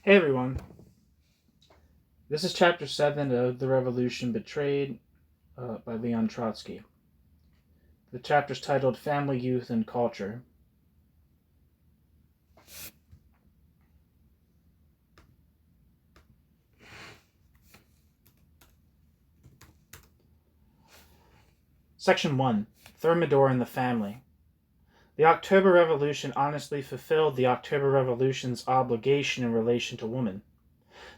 Hey everyone, this is chapter 7 of The Revolution Betrayed by Leon Trotsky. The chapter is titled Family, Youth, and Culture. Section 1. Thermidor and the Family. The October Revolution honestly fulfilled the October Revolution's obligation in relation to woman.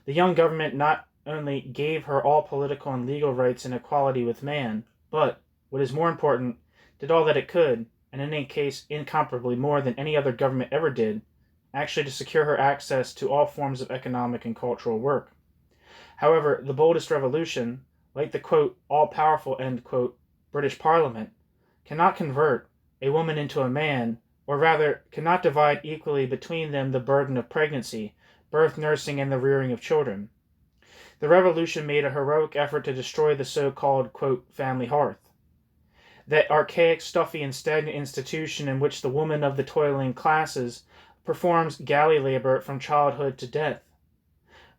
The young government not only gave her all political and legal rights in equality with man, but, what is more important, did all that it could, and in any case incomparably more than any other government ever did, actually to secure her access to all forms of economic and cultural work. However, the boldest revolution, like the quote, all-powerful end quote, British Parliament, cannot convert a woman into a man, or rather cannot divide equally between them the burden of pregnancy, birth, nursing, and the rearing of children. The revolution made a heroic effort to destroy the so-called, quote, family hearth, that archaic, stuffy, and stagnant institution in which the woman of the toiling classes performs galley labor from childhood to death.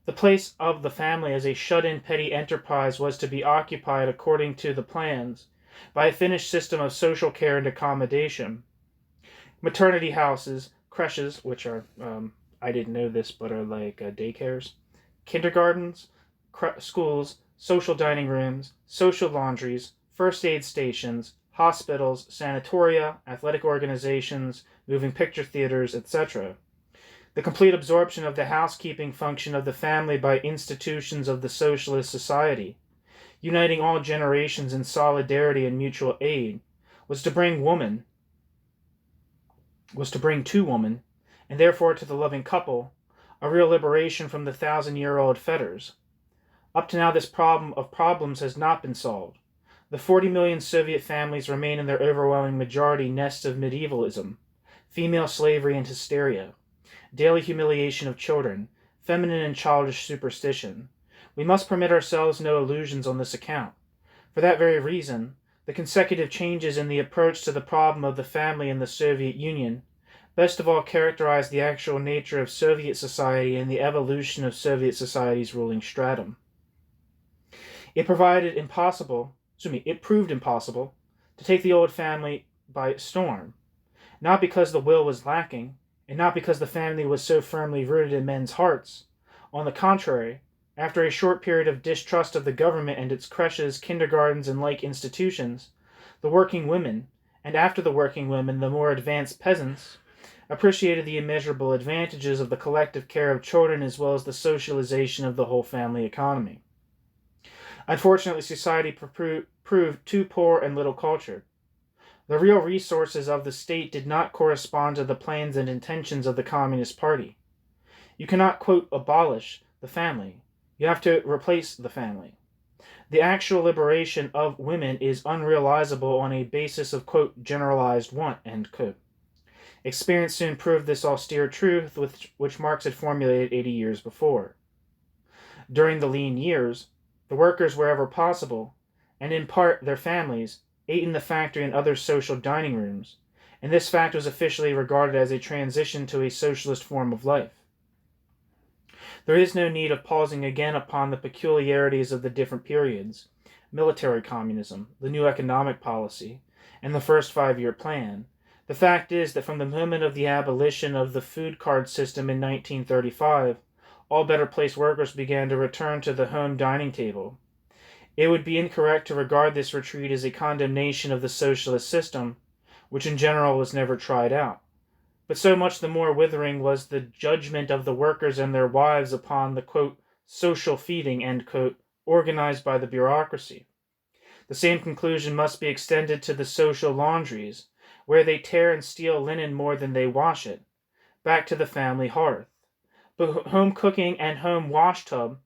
The place of the family as a shut-in petty enterprise was to be occupied according to the plans by a finished system of social care and accommodation. Maternity houses, creches, which are, I didn't know this, but are like daycares, kindergartens, schools, social dining rooms, social laundries, first aid stations, hospitals, sanatoria, athletic organizations, moving picture theaters, etc. The complete absorption of the housekeeping function of the family by institutions of the socialist society, uniting all generations in solidarity and mutual aid, was to bring to woman, and therefore to the loving couple, a real liberation from the 1,000-year-old fetters. Up to now, this problem of problems has not been solved. The 40 million Soviet families remain in their overwhelming majority nests of medievalism, female slavery and hysteria, daily humiliation of children, feminine and childish superstition. We must permit ourselves no illusions on this account. For that very reason, the consecutive changes in the approach to the problem of the family in the Soviet Union best of all characterize the actual nature of Soviet society and the evolution of Soviet society's ruling stratum. It proved impossible to take the old family by storm, not because the will was lacking, and not because the family was so firmly rooted in men's hearts. On the contrary, after a short period of distrust of the government and its creches, kindergartens, and like institutions, the working women, and after the working women, the more advanced peasants, appreciated the immeasurable advantages of the collective care of children as well as the socialization of the whole family economy. Unfortunately, society proved too poor and little cultured. The real resources of the state did not correspond to the plans and intentions of the Communist Party. You cannot, quote, abolish the family. You have to replace the family. The actual liberation of women is unrealizable on a basis of, quote, generalized want, end quote. Experience soon proved this austere truth which Marx had formulated 80 years before. During the lean years, the workers, wherever possible, and in part their families, ate in the factory and other social dining rooms, and this fact was officially regarded as a transition to a socialist form of life. There is no need of pausing again upon the peculiarities of the different periods, military communism, the new economic policy, and the first 5-year plan. The fact is that from the moment of the abolition of the food card system in 1935, all better-placed workers began to return to the home dining table. It would be incorrect to regard this retreat as a condemnation of the socialist system, which in general was never tried out. But so much the more withering was the judgment of the workers and their wives upon the, quote, social feeding, end quote, organized by the bureaucracy. The same conclusion must be extended to the social laundries, where they tear and steal linen more than they wash it, back to the family hearth. But home cooking and home wash tub,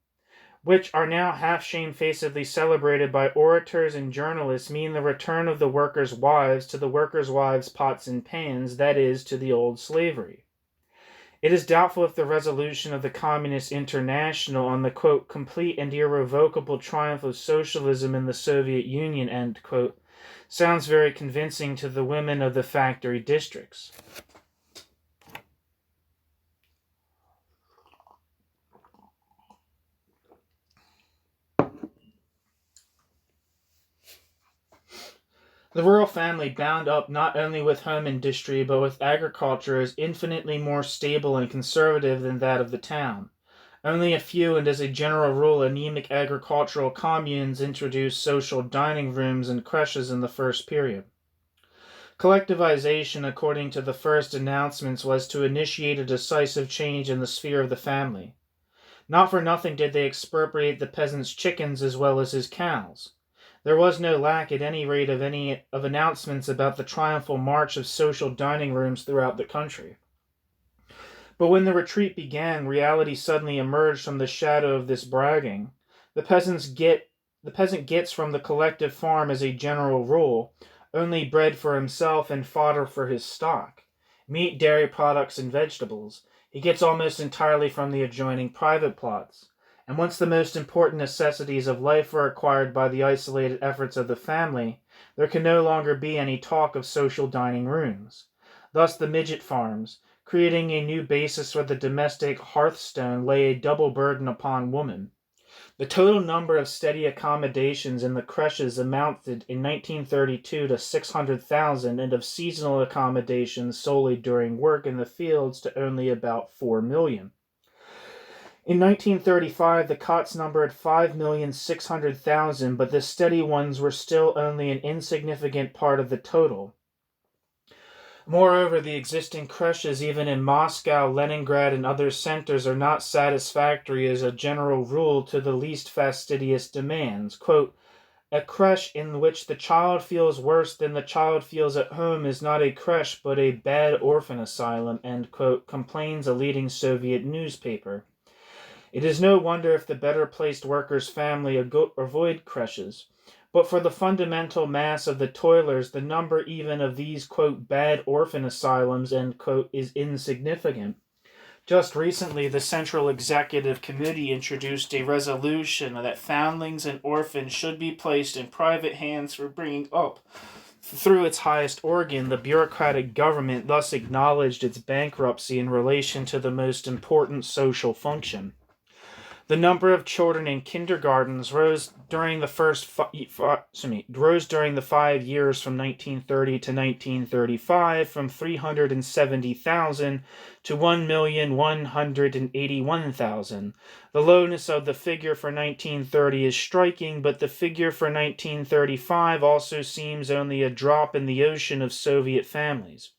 which are now half shamefacedly celebrated by orators and journalists, mean the return of the workers' wives to the workers' wives' pots and pans, that is, to the old slavery. It is doubtful if the resolution of the Communist International on the, quote, complete and irrevocable triumph of socialism in the Soviet Union, end quote, sounds very convincing to the women of the factory districts. The rural family bound up not only with home industry but with agriculture is infinitely more stable and conservative than that of the town. Only a few and as a general rule anemic agricultural communes introduced social dining rooms and creches in the first period. Collectivization, according to the first announcements, was to initiate a decisive change in the sphere of the family. Not for nothing did they expropriate the peasant's chickens as well as his cows. There was no lack, at any rate, of announcements about the triumphal march of social dining rooms throughout the country. But when the retreat began, reality suddenly emerged from the shadow of this bragging. The peasant gets from the collective farm, as a general rule, only bread for himself and fodder for his stock, meat, dairy products, and vegetables. He gets almost entirely from the adjoining private plots. And once the most important necessities of life are acquired by the isolated efforts of the family, there can no longer be any talk of social dining rooms. Thus the midget farms, creating a new basis for the domestic hearthstone, lay a double burden upon woman. The total number of steady accommodations in the creches amounted in 1932 to 600,000, and of seasonal accommodations solely during work in the fields to only about 4 million. In 1935, the cots numbered 5,600,000, but the steady ones were still only an insignificant part of the total. Moreover, the existing creches, even in Moscow, Leningrad, and other centers, are not satisfactory as a general rule to the least fastidious demands. Quote, "A creche in which the child feels worse than the child feels at home is not a creche but a bad orphan asylum," end quote, complains a leading Soviet newspaper. It is no wonder if the better-placed workers' family avoid creches. But for the fundamental mass of the toilers, the number even of these, quote, "bad orphan asylums," end quote, is insignificant. Just recently, the Central Executive Committee introduced a resolution that foundlings and orphans should be placed in private hands for bringing up. Through its highest organ, the bureaucratic government thus acknowledged its bankruptcy in relation to the most important social function. The number of children in kindergartens rose during the 5 years from 1930 to 1935 from 370,000 to 1,181,000. The lowness of the figure for 1930 is striking, but the figure for 1935 also seems only a drop in the ocean of Soviet families.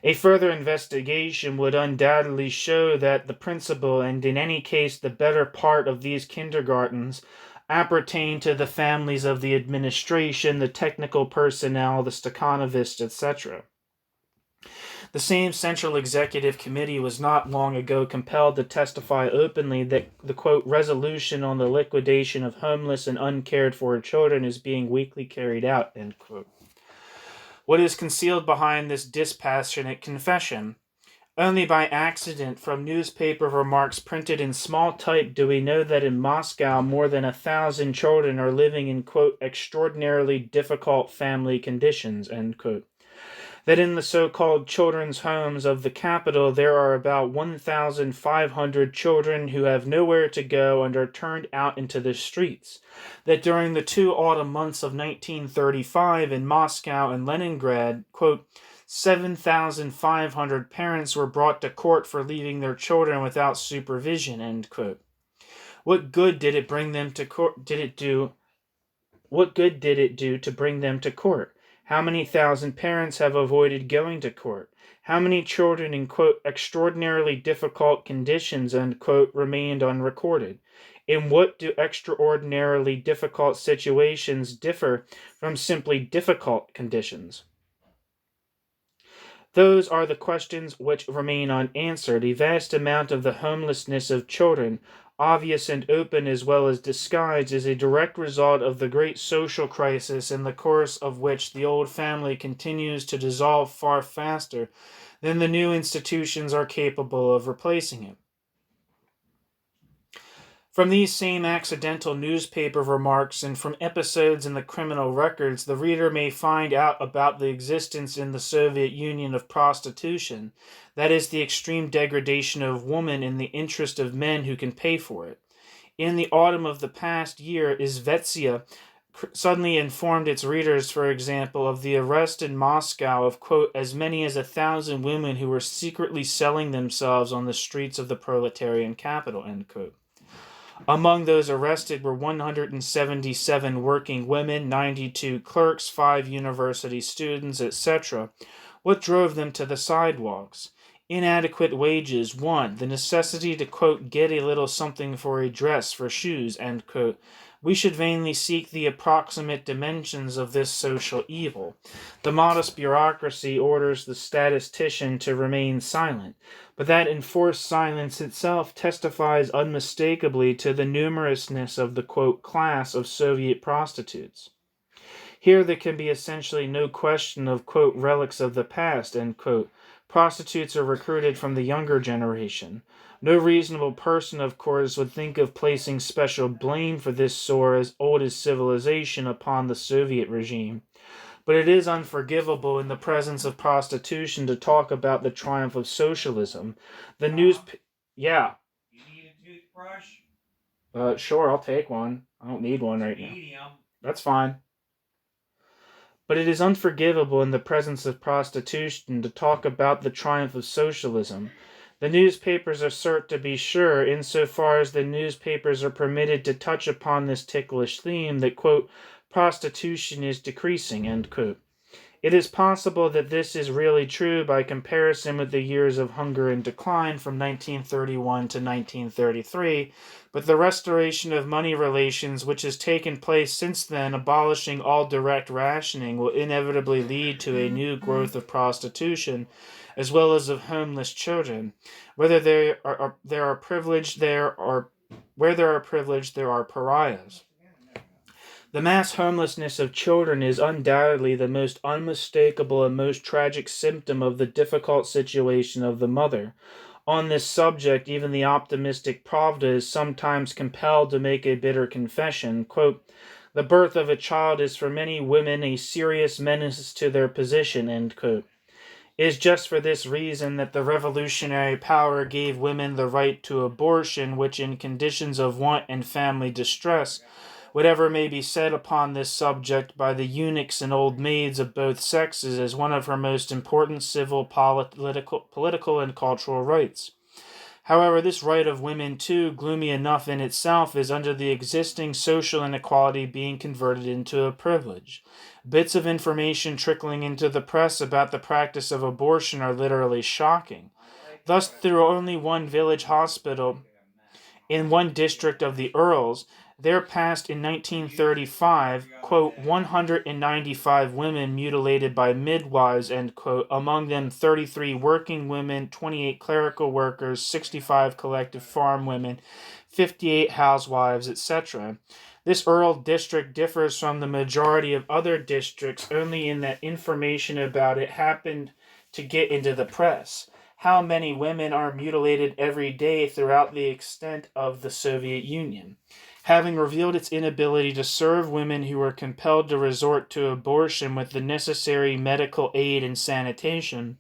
A further investigation would undoubtedly show that the principal, and in any case the better part of these kindergartens, appertain to the families of the administration, the technical personnel, the stakhanovists, etc. The same Central Executive Committee was not long ago compelled to testify openly that the, quote, "resolution on the liquidation of homeless and uncared for children is being weakly carried out," end quote. What is concealed behind this dispassionate confession? Only by accident from newspaper remarks printed in small type do we know that in Moscow more than 1,000 children are living in, quote, "extraordinarily difficult family conditions," end quote. That in the so-called children's homes of the capital there are about 1,500 children who have nowhere to go and are turned out into the streets. That during the 2 autumn months of 1935 in Moscow and Leningrad, quote, 7,500 parents were brought to court for leaving their children without supervision, end quote. What good did it bring them to court? What good did it do to bring them to court? How many thousand parents have avoided going to court? How many children in, quote, "extraordinarily difficult conditions," end quote, remained unrecorded? In what do extraordinarily difficult situations differ from simply difficult conditions? Those are the questions which remain unanswered. A vast amount of the homelessness of children, obvious and open as well as disguised, is a direct result of the great social crisis in the course of which the old family continues to dissolve far faster than the new institutions are capable of replacing it. From these same accidental newspaper remarks and from episodes in the criminal records, the reader may find out about the existence in the Soviet Union of prostitution, that is, the extreme degradation of woman in the interest of men who can pay for it. In the autumn of the past year, Izvestia suddenly informed its readers, for example, of the arrest in Moscow of, quote, as many as 1,000 women who were secretly selling themselves on the streets of the proletarian capital, end quote. Among those arrested were 177 working women, 92 clerks, 5 university students, etc. What drove them to the sidewalks? Inadequate wages, 1. The necessity to, quote, get a little something for a dress, for shoes, end quote. We should vainly seek the approximate dimensions of this social evil. The modest bureaucracy orders the statistician to remain silent, but that enforced silence itself testifies unmistakably to the numerousness of the, quote, class of Soviet prostitutes. Here there can be essentially no question of, quote, relics of the past, end quote. Prostitutes are recruited from the younger generation. No reasonable person, of course, would think of placing special blame for this sore as old as civilization upon the Soviet regime. But it is unforgivable in the presence of prostitution to talk about the triumph of socialism. The news... Yeah. You need a toothbrush? Sure, I'll take one. I don't need one right now. That's fine. But it is unforgivable in the presence of prostitution to talk about the triumph of socialism. The newspapers assert, to be sure, insofar as the newspapers are permitted to touch upon this ticklish theme, that, quote, prostitution is decreasing, end quote. It is possible that this is really true by comparison with the years of hunger and decline from 1931 to 1933, but the restoration of money relations which has taken place since then, abolishing all direct rationing, will inevitably lead to a new growth of prostitution, as well as of homeless children. Where there are privileged, there are pariahs. The mass homelessness of children is undoubtedly the most unmistakable and most tragic symptom of the difficult situation of the mother. On this subject, even the optimistic Pravda is sometimes compelled to make a bitter confession. Quote, the birth of a child is for many women a serious menace to their position, end quote. It is just for this reason that the revolutionary power gave women the right to abortion, which in conditions of want and family distress, whatever may be said upon this subject by the eunuchs and old maids of both sexes, is one of her most important civil, political, and cultural rights. However, this right of women, too, gloomy enough in itself, is under the existing social inequality being converted into a privilege. Bits of information trickling into the press about the practice of abortion are literally shocking. Thus, through only one village hospital in one district of the Earls, there passed in 1935, quote, 195 women mutilated by midwives, end quote, among them 33 working women, 28 clerical workers, 65 collective farm women, 58 housewives, etc. This Earl district differs from the majority of other districts only in that information about it happened to get into the press. How many women are mutilated every day throughout the extent of the Soviet Union? Having revealed its inability to serve women who were compelled to resort to abortion with the necessary medical aid and sanitation,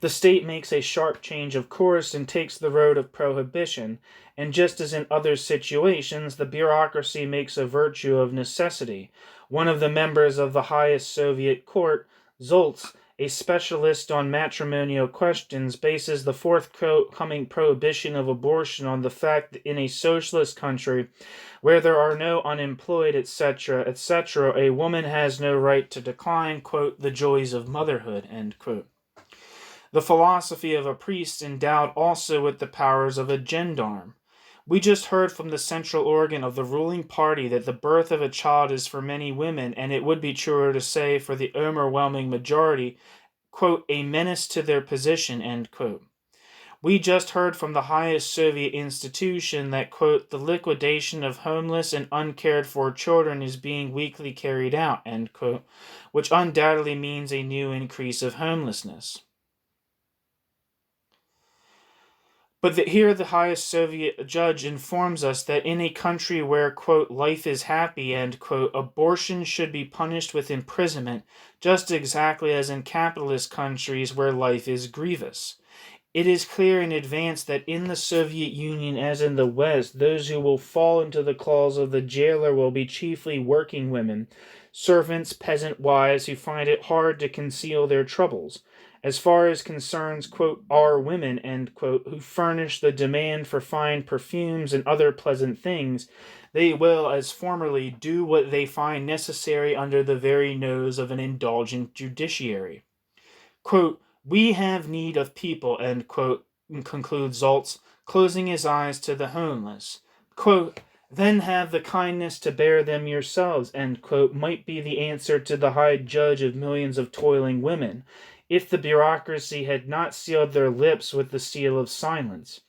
the state makes a sharp change of course and takes the road of prohibition, and just as in other situations, the bureaucracy makes a virtue of necessity. One of the members of the highest Soviet court, Zoltz, a specialist on matrimonial questions, bases the forthcoming prohibition of abortion on the fact that in a socialist country where there are no unemployed, etc., a woman has no right to decline, quote, the joys of motherhood, end quote. The philosophy of a priest endowed also with the powers of a gendarme. We just heard from the central organ of the ruling party that the birth of a child is for many women, and it would be truer to say for the overwhelming majority, quote, a menace to their position, end quote. We just heard from the highest Soviet institution that, quote, the liquidation of homeless and uncared for children is being weekly carried out, end quote, which undoubtedly means a new increase of homelessness. But here the highest Soviet judge informs us that in a country where, quote, life is happy, end quote, abortion should be punished with imprisonment, just exactly as in capitalist countries where life is grievous. It is clear in advance that in the Soviet Union as in the West, those who will fall into the claws of the jailer will be chiefly working women, servants, peasant wives who find it hard to conceal their troubles. As far as concerns, quote, our women, end quote, who furnish the demand for fine perfumes and other pleasant things, they will, as formerly, do what they find necessary under the very nose of an indulgent judiciary. Quote, we have need of people, end quote, concludes Zaltz, closing his eyes to the homeless. Quote, then have the kindness to bear them yourselves, end quote, might be the answer to the high judge of millions of toiling women, if the bureaucracy had not sealed their lips with the seal of silence.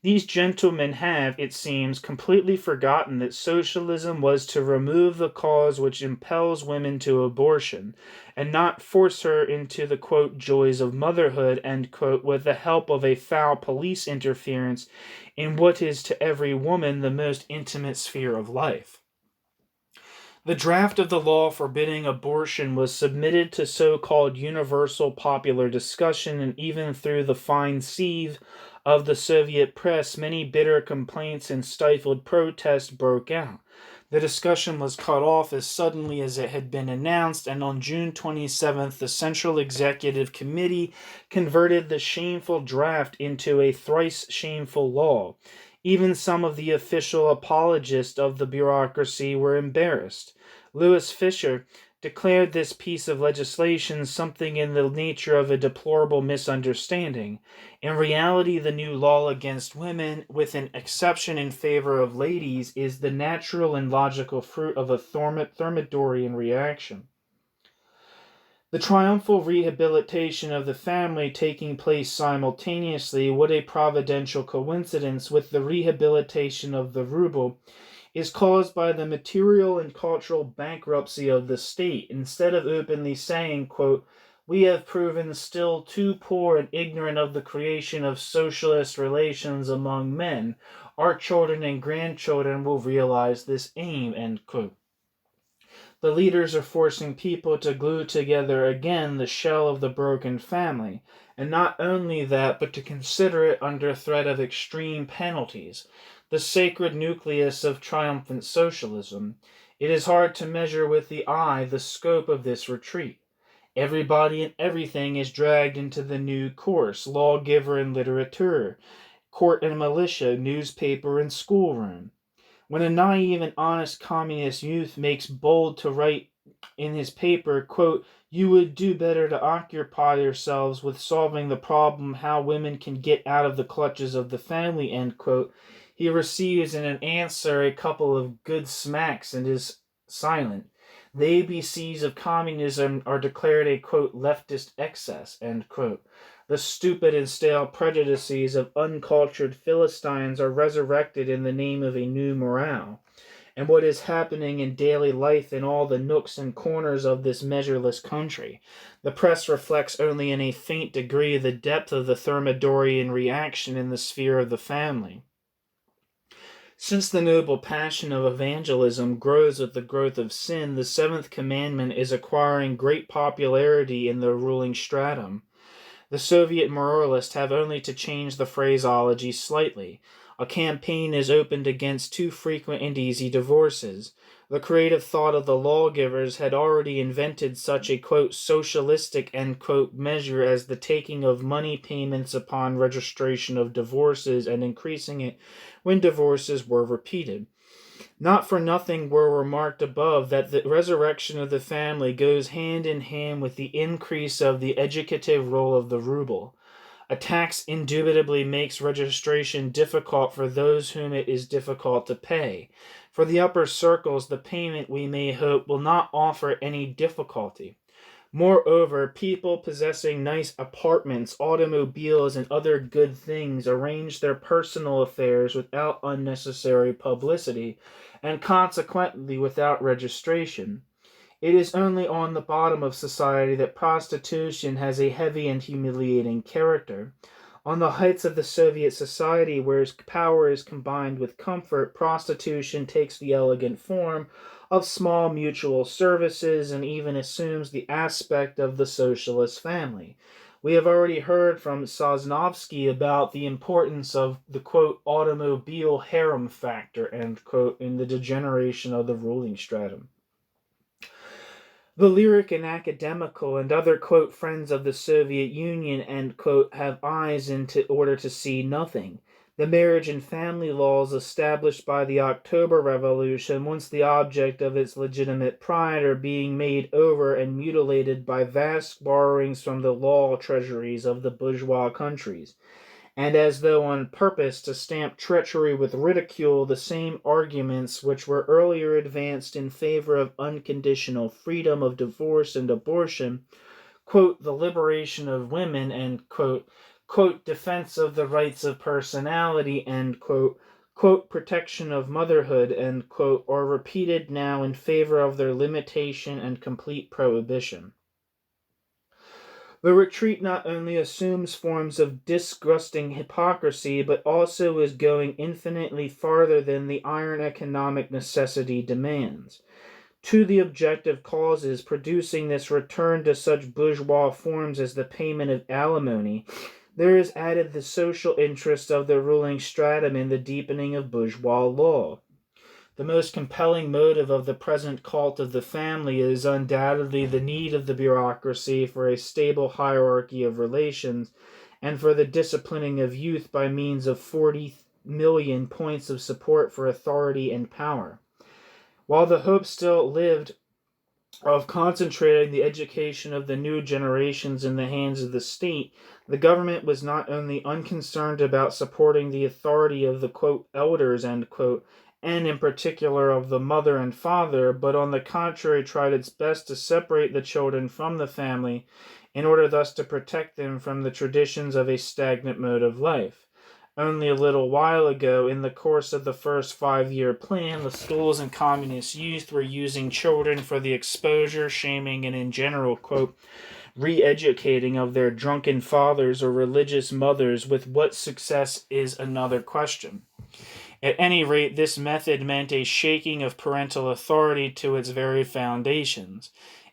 These gentlemen have, it seems, completely forgotten that socialism was to remove the cause which impels women to abortion, and not force her into the, quote, joys of motherhood, end quote, with the help of a foul police interference in what is to every woman the most intimate sphere of life. The draft of the law forbidding abortion was submitted to so-called universal popular discussion, and even through the fine sieve of the Soviet press, many bitter complaints and stifled protests broke out. The discussion was cut off as suddenly as it had been announced, and on June 27th, the Central Executive Committee converted the shameful draft into a thrice shameful law. Even some of the official apologists of the bureaucracy were embarrassed. Louis Fischer declared this piece of legislation something in the nature of a deplorable misunderstanding. In reality, the new law against women, with an exception in favor of ladies, is the natural and logical fruit of a Thermidorian reaction. The triumphal rehabilitation of the family taking place simultaneously, what a providential coincidence, with the rehabilitation of the ruble, is caused by the material and cultural bankruptcy of the state. Instead of openly saying, quote, we have proven still too poor and ignorant of the creation of socialist relations among men, our children and grandchildren will realize this aim, end quote. The leaders are forcing people to glue together again the shell of the broken family, and not only that, but to consider it under threat of extreme penalties, the sacred nucleus of triumphant socialism. It is hard to measure with the eye the scope of this retreat. Everybody and everything is dragged into the new course, lawgiver and literateur, court and militia, newspaper and schoolroom. When a naive and honest communist youth makes bold to write in his paper, quote, you would do better to occupy yourselves with solving the problem how women can get out of the clutches of the family, end quote, he receives in an answer a couple of good smacks and is silent. The ABCs of communism are declared a, quote, leftist excess, end quote. The stupid and stale prejudices of uncultured Philistines are resurrected in the name of a new morale. And what is happening in daily life in all the nooks and corners of this measureless country? The press reflects only in a faint degree the depth of the Thermidorian reaction in the sphere of the family. Since the noble passion of evangelism grows with the growth of sin, the seventh commandment is acquiring great popularity in the ruling stratum. The Soviet moralists have only to change the phraseology slightly. A campaign is opened against too frequent and easy divorces. The creative thought of the lawgivers had already invented such a, quote, socialistic, end quote, measure as the taking of money payments upon registration of divorces and increasing it when divorces were repeated. Not for nothing were remarked above that the resurrection of the family goes hand in hand with the increase of the educative role of the ruble. A tax indubitably makes registration difficult for those whom it is difficult to pay. For the upper circles, the payment, we may hope, will not offer any difficulty. Moreover, people possessing nice apartments, automobiles, and other good things arrange their personal affairs without unnecessary publicity, and consequently without registration. It is only on the bottom of society that prostitution has a heavy and humiliating character. On the heights of the Soviet society, where power is combined with comfort, prostitution takes the elegant form of small mutual services and even assumes the aspect of the socialist family. We have already heard from Sosnovsky about the importance of the, quote, automobile harem factor, end quote, in the degeneration of the ruling stratum. The lyric and academical and other, quote, friends of the Soviet Union, end quote, have eyes in order to see nothing. The marriage and family laws established by the October Revolution, once the object of its legitimate pride, are being made over and mutilated by vast borrowings from the law treasuries of the bourgeois countries. And as though on purpose to stamp treachery with ridicule, the same arguments which were earlier advanced in favor of unconditional freedom of divorce and abortion, quote, the liberation of women, end quote, defense of the rights of personality, end quote, protection of motherhood, end quote, are repeated now in favor of their limitation and complete prohibition. The retreat not only assumes forms of disgusting hypocrisy, but also is going infinitely farther than the iron economic necessity demands. To the objective causes producing this return to such bourgeois forms as the payment of alimony, there is added the social interest of the ruling stratum in the deepening of bourgeois law. The most compelling motive of the present cult of the family is undoubtedly the need of the bureaucracy for a stable hierarchy of relations and for the disciplining of youth by means of 40 million points of support for authority and power. While the hope still lived of concentrating the education of the new generations in the hands of the state, the government was not only unconcerned about supporting the authority of the, quote, elders, end quote, and in particular of the mother and father, but on the contrary tried its best to separate the children from the family in order thus to protect them from the traditions of a stagnant mode of life. Only a little while ago, in the course of the first 5-year plan, the schools and communist youth were using children for the exposure, shaming, and in general, quote, re-educating of their drunken fathers or religious mothers. With what success is another question. At any rate, this method meant a shaking of parental authority to its very foundations.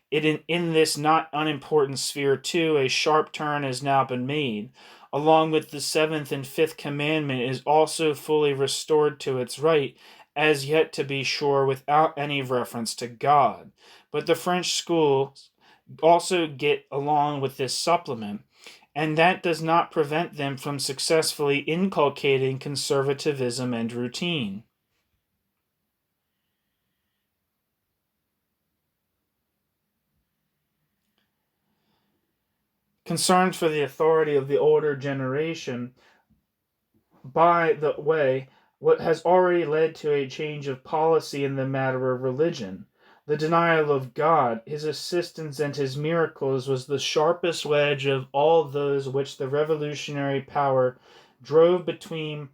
In this not unimportant sphere, too, a sharp turn has now been made. Along with the 7th and 5th commandment is also fully restored to its right, as yet to be sure without any reference to God. But the French schools also get along with this supplement, and that does not prevent them from successfully inculcating conservatism and routine. Concerned for the authority of the older generation, by the way, what has already led to a change of policy in the matter of religion. The denial of God, his assistance, and his miracles was the sharpest wedge of all those which the revolutionary power drove between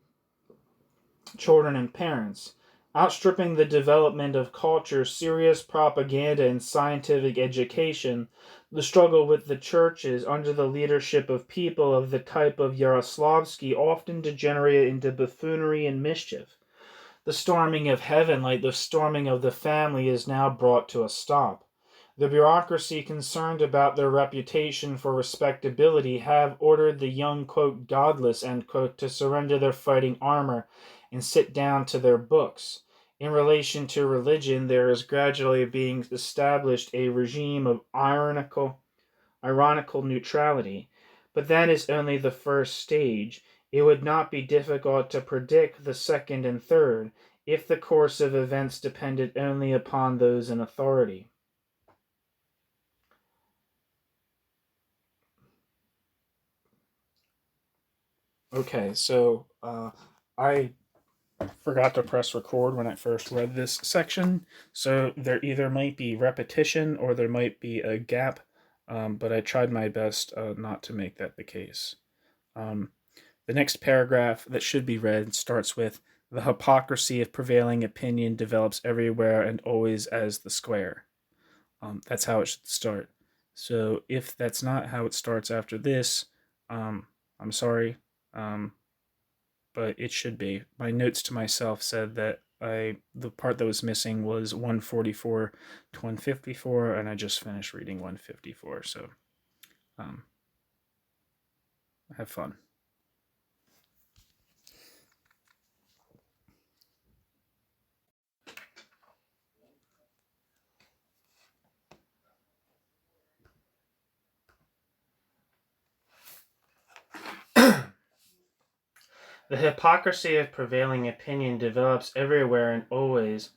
children and parents. Outstripping the development of culture, serious propaganda, and scientific education, the struggle with the churches under the leadership of people of the type of Yaroslavsky often degenerated into buffoonery and mischief. The storming of heaven, like the storming of the family, is now brought to a stop. The bureaucracy concerned about their reputation for respectability have ordered the young, quote, godless, end quote, to surrender their fighting armor and sit down to their books. In relation to religion, there is gradually being established a regime of ironical neutrality, but that is only the first stage. It would not be difficult to predict the second and third, if the course of events depended only upon those in authority. Okay, so I forgot to press record when I first read this section, so there either might be repetition or there might be a gap, but I tried my best not to make that the case. The next paragraph that should be read starts with, "The hypocrisy of prevailing opinion develops everywhere and always as the square." That's how it should start. So if that's not how it starts after this, I'm sorry, but it should be. My notes to myself said that the part that was missing was 144 to 154, and I just finished reading 154. So Have fun. The hypocrisy of prevailing opinion develops everywhere and always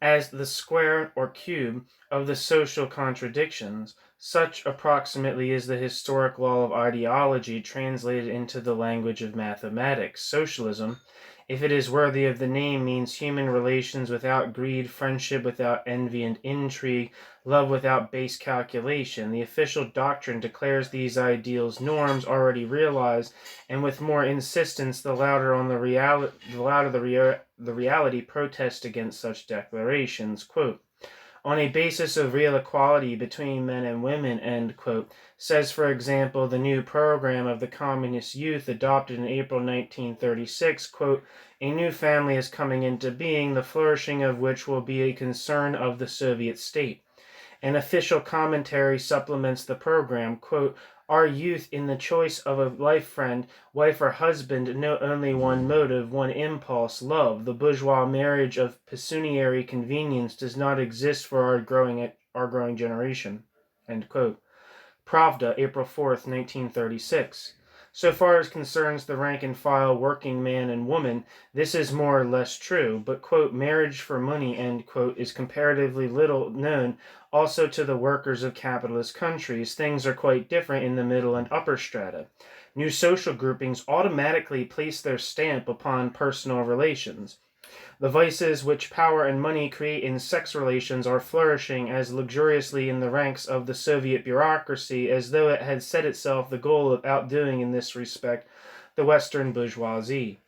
as the square or cube of the social contradictions. Such approximately is the historic law of ideology translated into the language of mathematics. Socialism, if it is worthy of the name, means human relations without greed, friendship without envy and intrigue, love without base calculation. The official doctrine declares these ideals norms already realized, and with more insistence, the louder the reality protests against such declarations. Quote, on a basis of real equality between men and women, end quote, says, for example, the new program of the Communist Youth adopted in April 1936, quote, a new family is coming into being, the flourishing of which will be a concern of the Soviet state. An official commentary supplements the program, quote, our youth in the choice of a life friend, wife or husband know only one motive, one impulse, love. The bourgeois marriage of pecuniary convenience does not exist for our growing generation, end quote. Pravda, April 4th, 1936. So far as concerns the rank-and-file working man and woman, this is more or less true, but, quote, marriage for money, end quote, is comparatively little known also to the workers of capitalist countries. Things are quite different in the middle and upper strata. New social groupings automatically place their stamp upon personal relations. The vices which power and money create in sex relations are flourishing as luxuriously in the ranks of the Soviet bureaucracy as though it had set itself the goal of outdoing in this respect the Western bourgeoisie.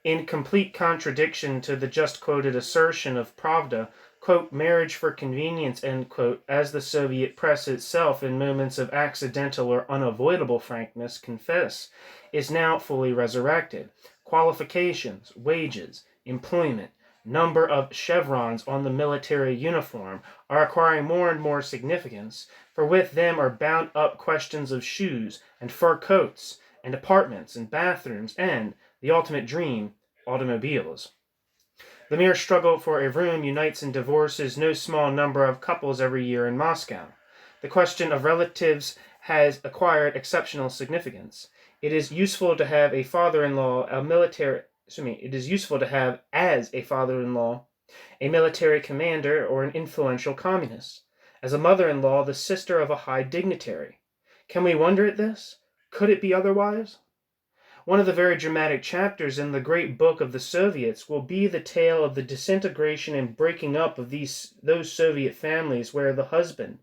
In complete contradiction to the just quoted assertion of Pravda, quote, marriage for convenience, end quote, as the Soviet press itself in moments of accidental or unavoidable frankness confess, is now fully resurrected. Qualifications, wages, employment, number of chevrons on the military uniform are acquiring more and more significance, for with them are bound up questions of shoes and fur coats and apartments and bathrooms and, the ultimate dream, automobiles. The mere struggle for a room unites and divorces no small number of couples every year in Moscow. The question of relatives has acquired exceptional significance. It is useful to have a father-in-law, it is useful to have as a father-in-law a military commander or an influential communist. As a mother-in-law, the sister of a high dignitary. Can we wonder at this? Could it be otherwise? One of the very dramatic chapters in the great book of the Soviets will be the tale of the disintegration and breaking up of those Soviet families where the husband,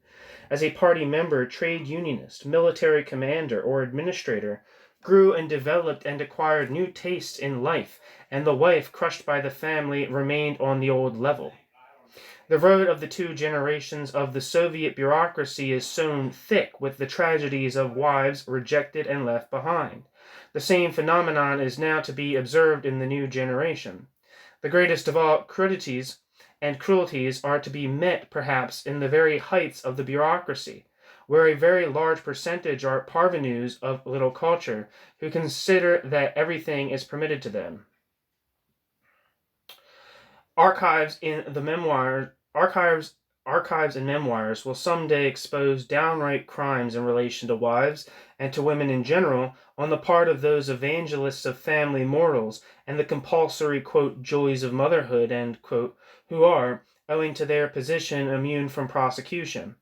as a party member, trade unionist, military commander, or administrator, grew and developed and acquired new tastes in life, and the wife, crushed by the family, remained on the old level. The road of the two generations of the Soviet bureaucracy is sown thick with the tragedies of wives rejected and left behind. The same phenomenon is now to be observed in the new generation. The greatest of all crudities and cruelties are to be met, perhaps, in the very heights of the bureaucracy, where a very large percentage are parvenus of little culture, who consider that everything is permitted to them. Archives and memoirs will someday expose downright crimes in relation to wives and to women in general on the part of those evangelists of family morals and the compulsory, quote, joys of motherhood, end quote, who are, owing to their position, immune from prosecution.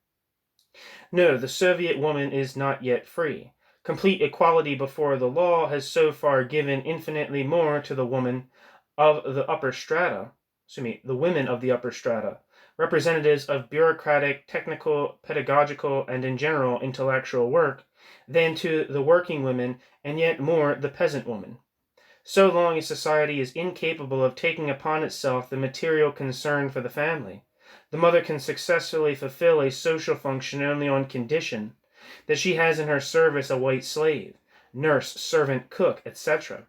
No, the Soviet woman is not yet free. Complete equality before the law has so far given infinitely more to the women of the upper strata, the women of the upper strata, representatives of bureaucratic, technical, pedagogical, and in general intellectual work, than to the working women, and yet more the peasant woman. So long as society is incapable of taking upon itself the material concern for the family, the mother can successfully fulfill a social function only on condition that she has in her service a white slave, nurse, servant, cook, etc.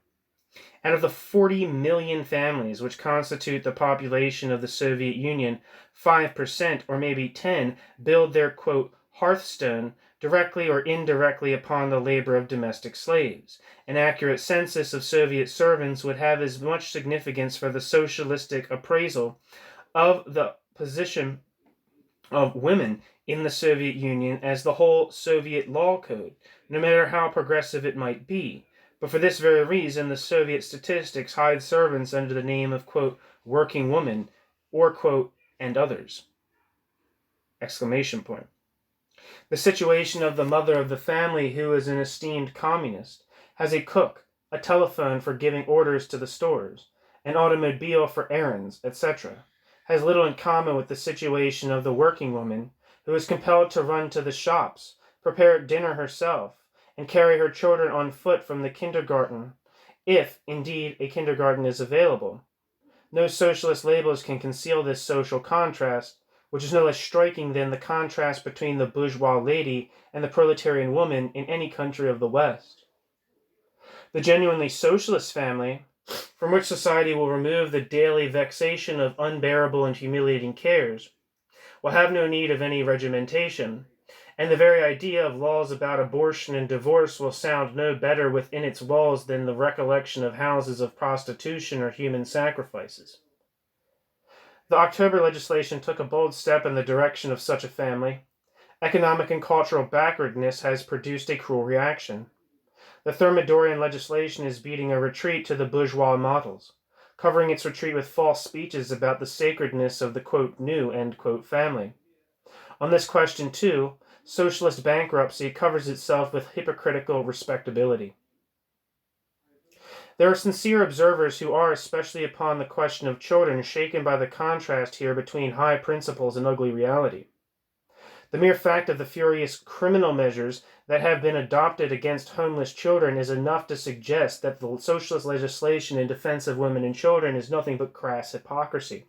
Out of the 40 million families which constitute the population of the Soviet Union, 5%, or maybe 10, build their, quote, hearthstone directly or indirectly upon the labor of domestic slaves. An accurate census of Soviet servants would have as much significance for the socialistic appraisal of the position of women in the Soviet Union as the whole Soviet law code, no matter how progressive it might be. But for this very reason, the Soviet statistics hide servants under the name of, quote, working woman, or, quote, and others. Exclamation point. The situation of the mother of the family, who is an esteemed communist, has a cook, a telephone for giving orders to the stores, an automobile for errands, etc., has little in common with the situation of the working woman, who is compelled to run to the shops, prepare dinner herself, and carry her children on foot from the kindergarten, if, indeed, a kindergarten is available. No socialist labels can conceal this social contrast, which is no less striking than the contrast between the bourgeois lady and the proletarian woman in any country of the West. The genuinely socialist family, from which society will remove the daily vexation of unbearable and humiliating cares, will have no need of any regimentation, and the very idea of laws about abortion and divorce will sound no better within its walls than the recollection of houses of prostitution or human sacrifices. The October legislation took a bold step in the direction of such a family. Economic and cultural backwardness has produced a cruel reaction. The Thermidorian legislation is beating a retreat to the bourgeois models, covering its retreat with false speeches about the sacredness of the, quote, new, end quote, family. On this question, too, socialist bankruptcy covers itself with hypocritical respectability. There are sincere observers who are, especially upon the question of children, shaken by the contrast here between high principles and ugly reality. The mere fact of the furious criminal measures that have been adopted against homeless children is enough to suggest that the socialist legislation in defense of women and children is nothing but crass hypocrisy.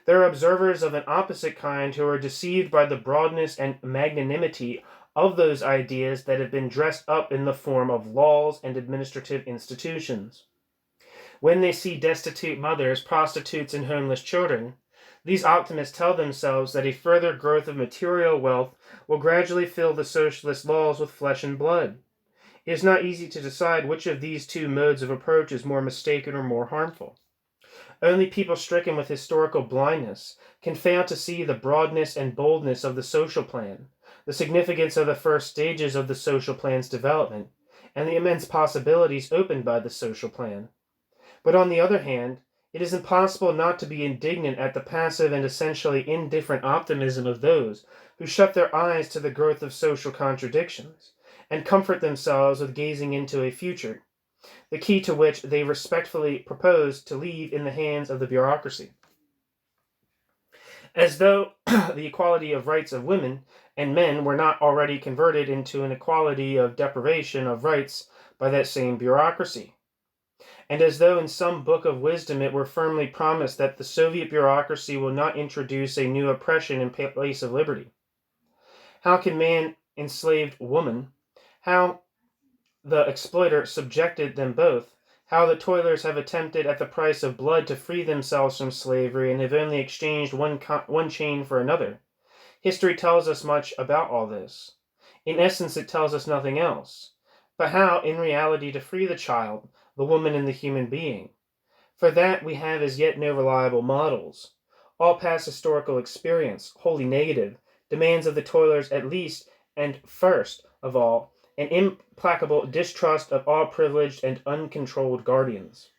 There are observers of an opposite kind who are deceived by the broadness and magnanimity of those ideas that have been dressed up in the form of laws and administrative institutions. When they see destitute mothers, prostitutes, and homeless children, these optimists tell themselves that a further growth of material wealth will gradually fill the socialist laws with flesh and blood. It is not easy to decide which of these two modes of approach is more mistaken or more harmful. Only people stricken with historical blindness can fail to see the broadness and boldness of the social plan, the significance of the first stages of the social plan's development, and the immense possibilities opened by the social plan. But on the other hand, it is impossible not to be indignant at the passive and essentially indifferent optimism of those who shut their eyes to the growth of social contradictions, and comfort themselves with gazing into a future, the key to which they respectfully propose to leave in the hands of the bureaucracy. As though the equality of rights of women and men were not already converted into an equality of deprivation of rights by that same bureaucracy. And as though in some book of wisdom it were firmly promised that the Soviet bureaucracy will not introduce a new oppression in place of liberty. How can man enslave woman? How the exploiter subjected them both? How the toilers have attempted at the price of blood to free themselves from slavery and have only exchanged one chain for another? History tells us much about all this. In essence, it tells us nothing else. But how, in reality, to free the child, the woman, and the human being? For that we have as yet no reliable models. All past historical experience, wholly negative, demands of the toilers at least, and first of all, an implacable distrust of all privileged and uncontrolled guardians.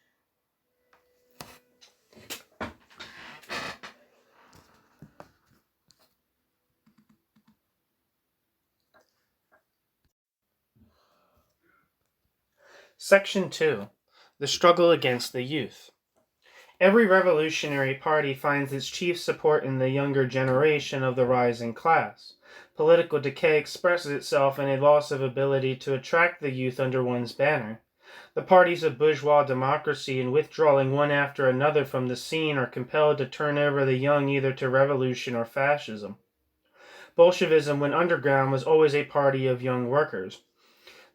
Section 2. The Struggle Against the Youth. Every revolutionary party finds its chief support in the younger generation of the rising class. Political decay expresses itself in a loss of ability to attract the youth under one's banner. The parties of bourgeois democracy, in withdrawing one after another from the scene, are compelled to turn over the young either to revolution or fascism. Bolshevism, when underground, was always a party of young workers.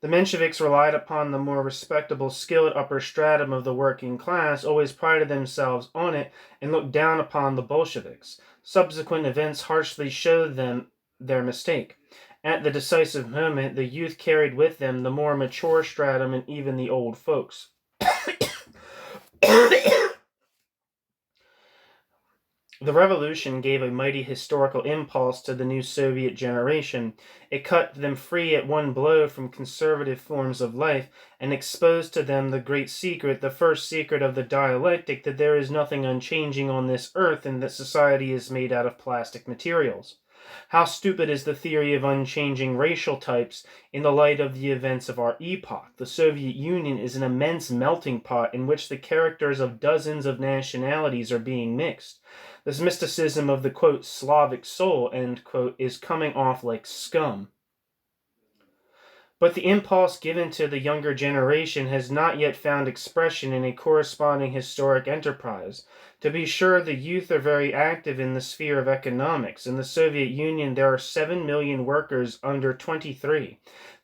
The Mensheviks relied upon the more respectable, skilled upper stratum of the working class, always prided themselves on it, and looked down upon the Bolsheviks. Subsequent events harshly showed them their mistake. At the decisive moment, the youth carried with them the more mature stratum and even the old folks. The revolution gave a mighty historical impulse to the new Soviet generation. It cut them free at one blow from conservative forms of life and exposed to them the great secret, the first secret of the dialectic, that there is nothing unchanging on this earth and that society is made out of plastic materials. How stupid is the theory of unchanging racial types in the light of the events of our epoch. The Soviet Union is an immense melting pot in which the characters of dozens of nationalities are being mixed. This mysticism of the, quote, Slavic soul, end quote, is coming off like scum. But the impulse given to the younger generation has not yet found expression in a corresponding historic enterprise. To be sure, the youth are very active in the sphere of economics. In the Soviet Union, there are 7 million workers under 23,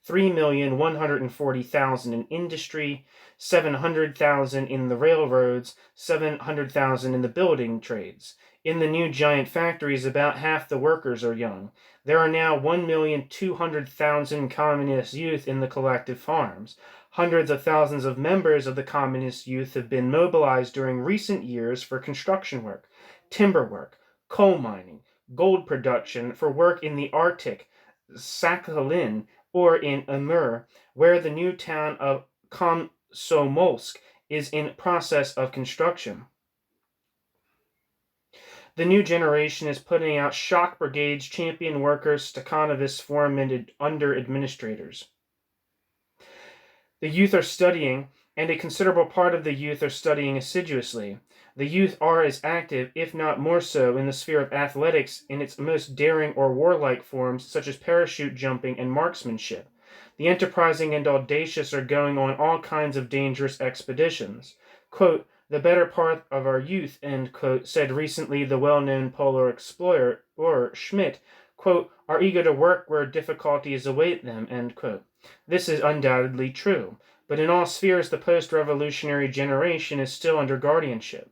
3,140,000 in industry, 700,000 in the railroads, 700,000 in the building trades. In the new giant factories, about half the workers are young. There are now 1,200,000 communist youth in the collective farms. Hundreds of thousands of members of the communist youth have been mobilized during recent years for construction work, timber work, coal mining, gold production, for work in the Arctic, Sakhalin, or in Amur, where the new town of Komsomolsk is in process of construction. The new generation is putting out shock brigades, champion workers, Stakhanovists, foremen, under administrators. The youth are studying, and a considerable part of the youth are studying assiduously. The youth are as active, if not more so, in the sphere of athletics in its most daring or warlike forms, such as parachute jumping and marksmanship. The enterprising and audacious are going on all kinds of dangerous expeditions. Quote, the better part of our youth, end quote, said recently the well-known polar explorer, or Schmidt, quote, are eager to work where difficulties await them, end quote. This is undoubtedly true, but in all spheres the post-revolutionary generation is still under guardianship.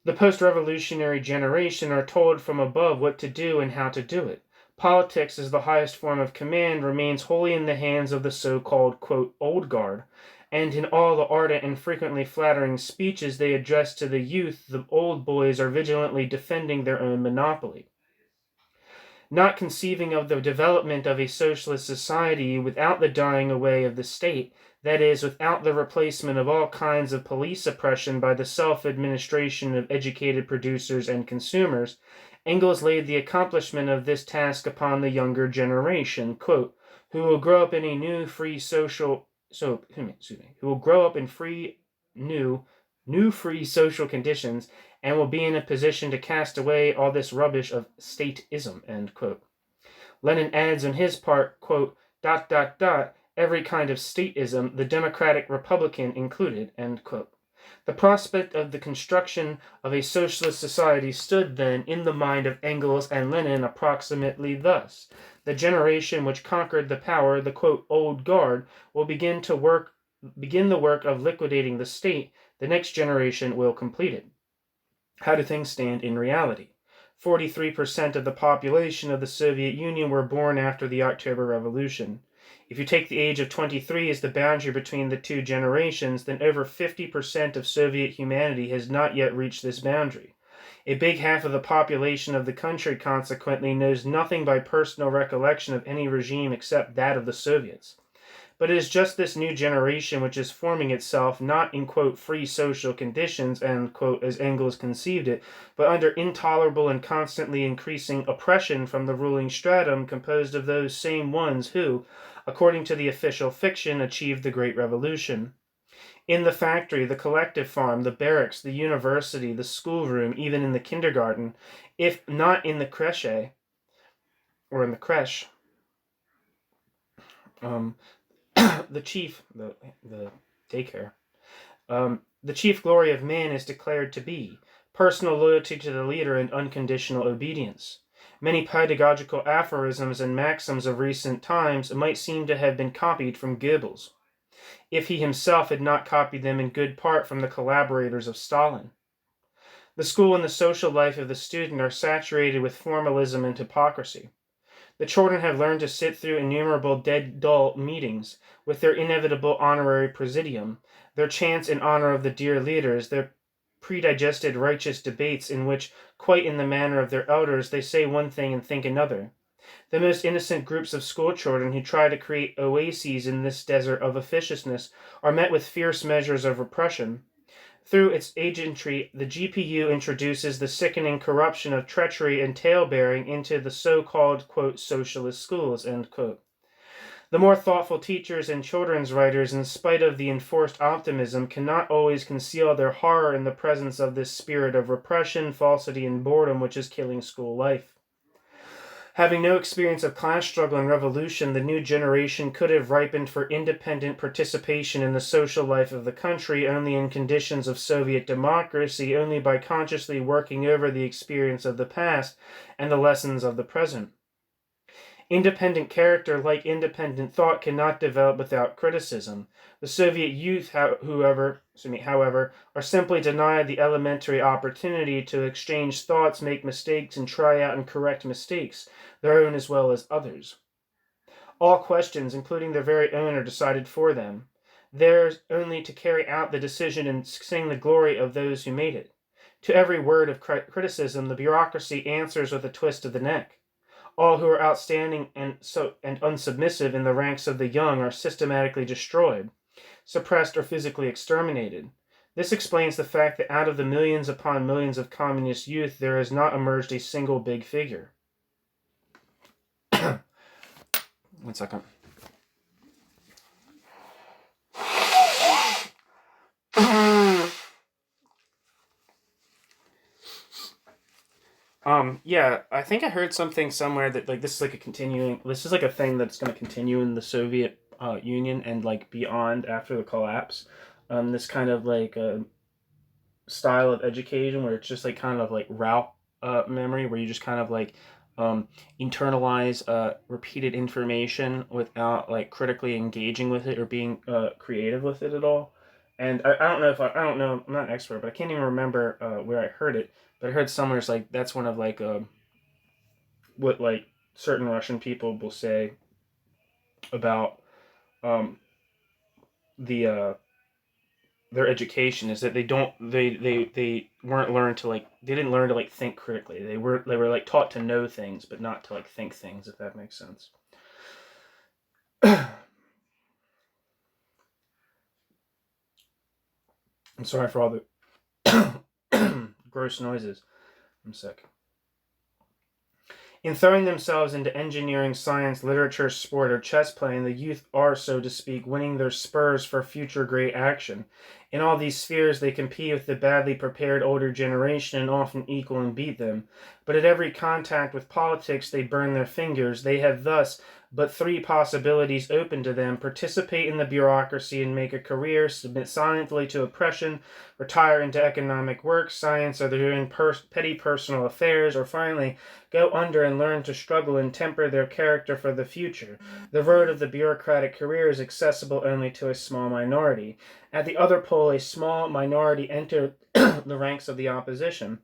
The post-revolutionary generation are told from above what to do and how to do it. Politics, as the highest form of command, remains wholly in the hands of the so-called, quote, old guard, and in all the ardent and frequently flattering speeches they address to the youth, the old boys are vigilantly defending their own monopoly. Not conceiving of the development of a socialist society without the dying away of the state, that is, without the replacement of all kinds of police oppression by the self-administration of educated producers and consumers, Engels laid the accomplishment of this task upon the younger generation, quote, who will grow up in a new free social conditions and will be in a position to cast away all this rubbish of stateism, end quote. Lenin adds on his part, quote, ... every kind of stateism, the democratic republican included, end quote. The prospect of the construction of a socialist society stood then in the mind of Engels and Lenin approximately thus. The generation which conquered the power, the quote, old guard, will begin the work of liquidating the state. The next generation will complete it. How do things stand in reality? 43% of the population of the Soviet Union were born after the October Revolution. If you take the age of 23 as the boundary between the two generations, then over 50% of Soviet humanity has not yet reached this boundary. A big half of the population of the country, consequently, knows nothing by personal recollection of any regime except that of the Soviets. But it is just this new generation which is forming itself, not in, quote, free social conditions, end quote, as Engels conceived it, but under intolerable and constantly increasing oppression from the ruling stratum, composed of those same ones who, according to the official fiction, achieved the Great Revolution. In the factory, the collective farm, the barracks, the university, the schoolroom, even in the kindergarten, if not in the creche, or in the creche, the daycare, the chief glory of man is declared to be personal loyalty to the leader and unconditional obedience. Many pedagogical aphorisms and maxims of recent times might seem to have been copied from Goebbels, if he himself had not copied them in good part from the collaborators of Stalin. The school and the social life of the student are saturated with formalism and hypocrisy. The children have learned to sit through innumerable dead dull meetings, with their inevitable honorary presidium, their chants in honor of the dear leaders, their predigested righteous debates in which, quite in the manner of their elders, they say one thing and think another. The most innocent groups of school children who try to create oases in this desert of officiousness are met with fierce measures of repression. Through its agentry, the GPU introduces the sickening corruption of treachery and tale-bearing into the so-called, quote, socialist schools, end quote. The more thoughtful teachers and children's writers, in spite of the enforced optimism, cannot always conceal their horror in the presence of this spirit of repression, falsity, and boredom which is killing school life. Having no experience of class struggle and revolution, the new generation could have ripened for independent participation in the social life of the country only in conditions of Soviet democracy, only by consciously working over the experience of the past and the lessons of the present. Independent character, like independent thought, cannot develop without criticism. The Soviet youth, however, are simply denied the elementary opportunity to exchange thoughts, make mistakes, and try out and correct mistakes, their own as well as others. All questions, including their very own, are decided for them. Theirs only to carry out the decision and sing the glory of those who made it. To every word of criticism, the bureaucracy answers with a twist of the neck. All who are outstanding and unsubmissive in the ranks of the young are systematically destroyed, suppressed, or physically exterminated. This explains the fact that out of the millions upon millions of communist youth, there has not emerged a single big figure. 1 second. Yeah, I think I heard something somewhere that this is like this is like a thing that's going to continue in the Soviet Union and like beyond after the collapse. This kind of like style of education where it's just like kind of like route memory, where you just kind of like internalize repeated information without like critically engaging with it or being creative with it at all. And I don't know I'm not an expert, but I can't even remember where I heard it. But I heard somewhere it's like that's one of like what like certain Russian people will say about the their education is that they weren't learned to like they didn't learn to like think critically. They were like taught to know things but not to like think things, if that makes sense. I'm sorry for all the gross noises. I'm sick. In throwing themselves into engineering, science, literature, sport, or chess playing, the youth are, so to speak, winning their spurs for future great action. In all these spheres, they compete with the badly prepared older generation and often equal and beat them. But at every contact with politics, they burn their fingers. They have thus but three possibilities open to them: participate in the bureaucracy and make a career, submit silently to oppression, retire into economic work, science, or their own petty personal affairs, or finally go under and learn to struggle and temper their character for the future. The road of the bureaucratic career is accessible only to a small minority. At the other pole, a small minority enter the ranks of the opposition.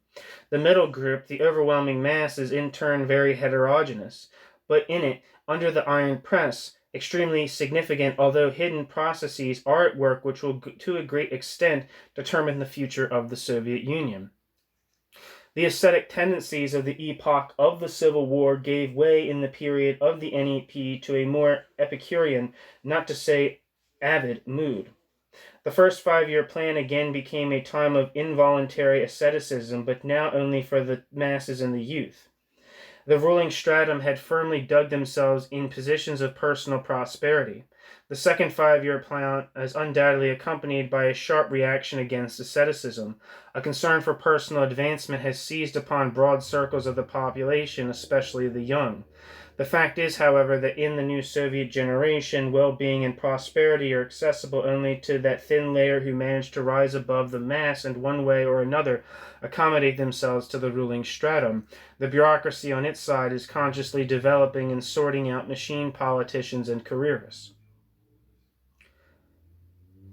The middle group, the overwhelming mass, is in turn very heterogeneous, but in it, under the iron press, extremely significant, although hidden processes are at work which will, to a great extent, determine the future of the Soviet Union. The ascetic tendencies of the epoch of the Civil War gave way in the period of the NEP to a more Epicurean, not to say avid, mood. The first 5-year plan again became a time of involuntary asceticism, but now only for the masses and the youth. The ruling stratum had firmly dug themselves in positions of personal prosperity. The second 5-year plan is undoubtedly accompanied by a sharp reaction against asceticism. A concern for personal advancement has seized upon broad circles of the population, especially the young. The fact is, however, that in the new Soviet generation, well-being and prosperity are accessible only to that thin layer who manage to rise above the mass and one way or another accommodate themselves to the ruling stratum. The bureaucracy on its side is consciously developing and sorting out machine politicians and careerists.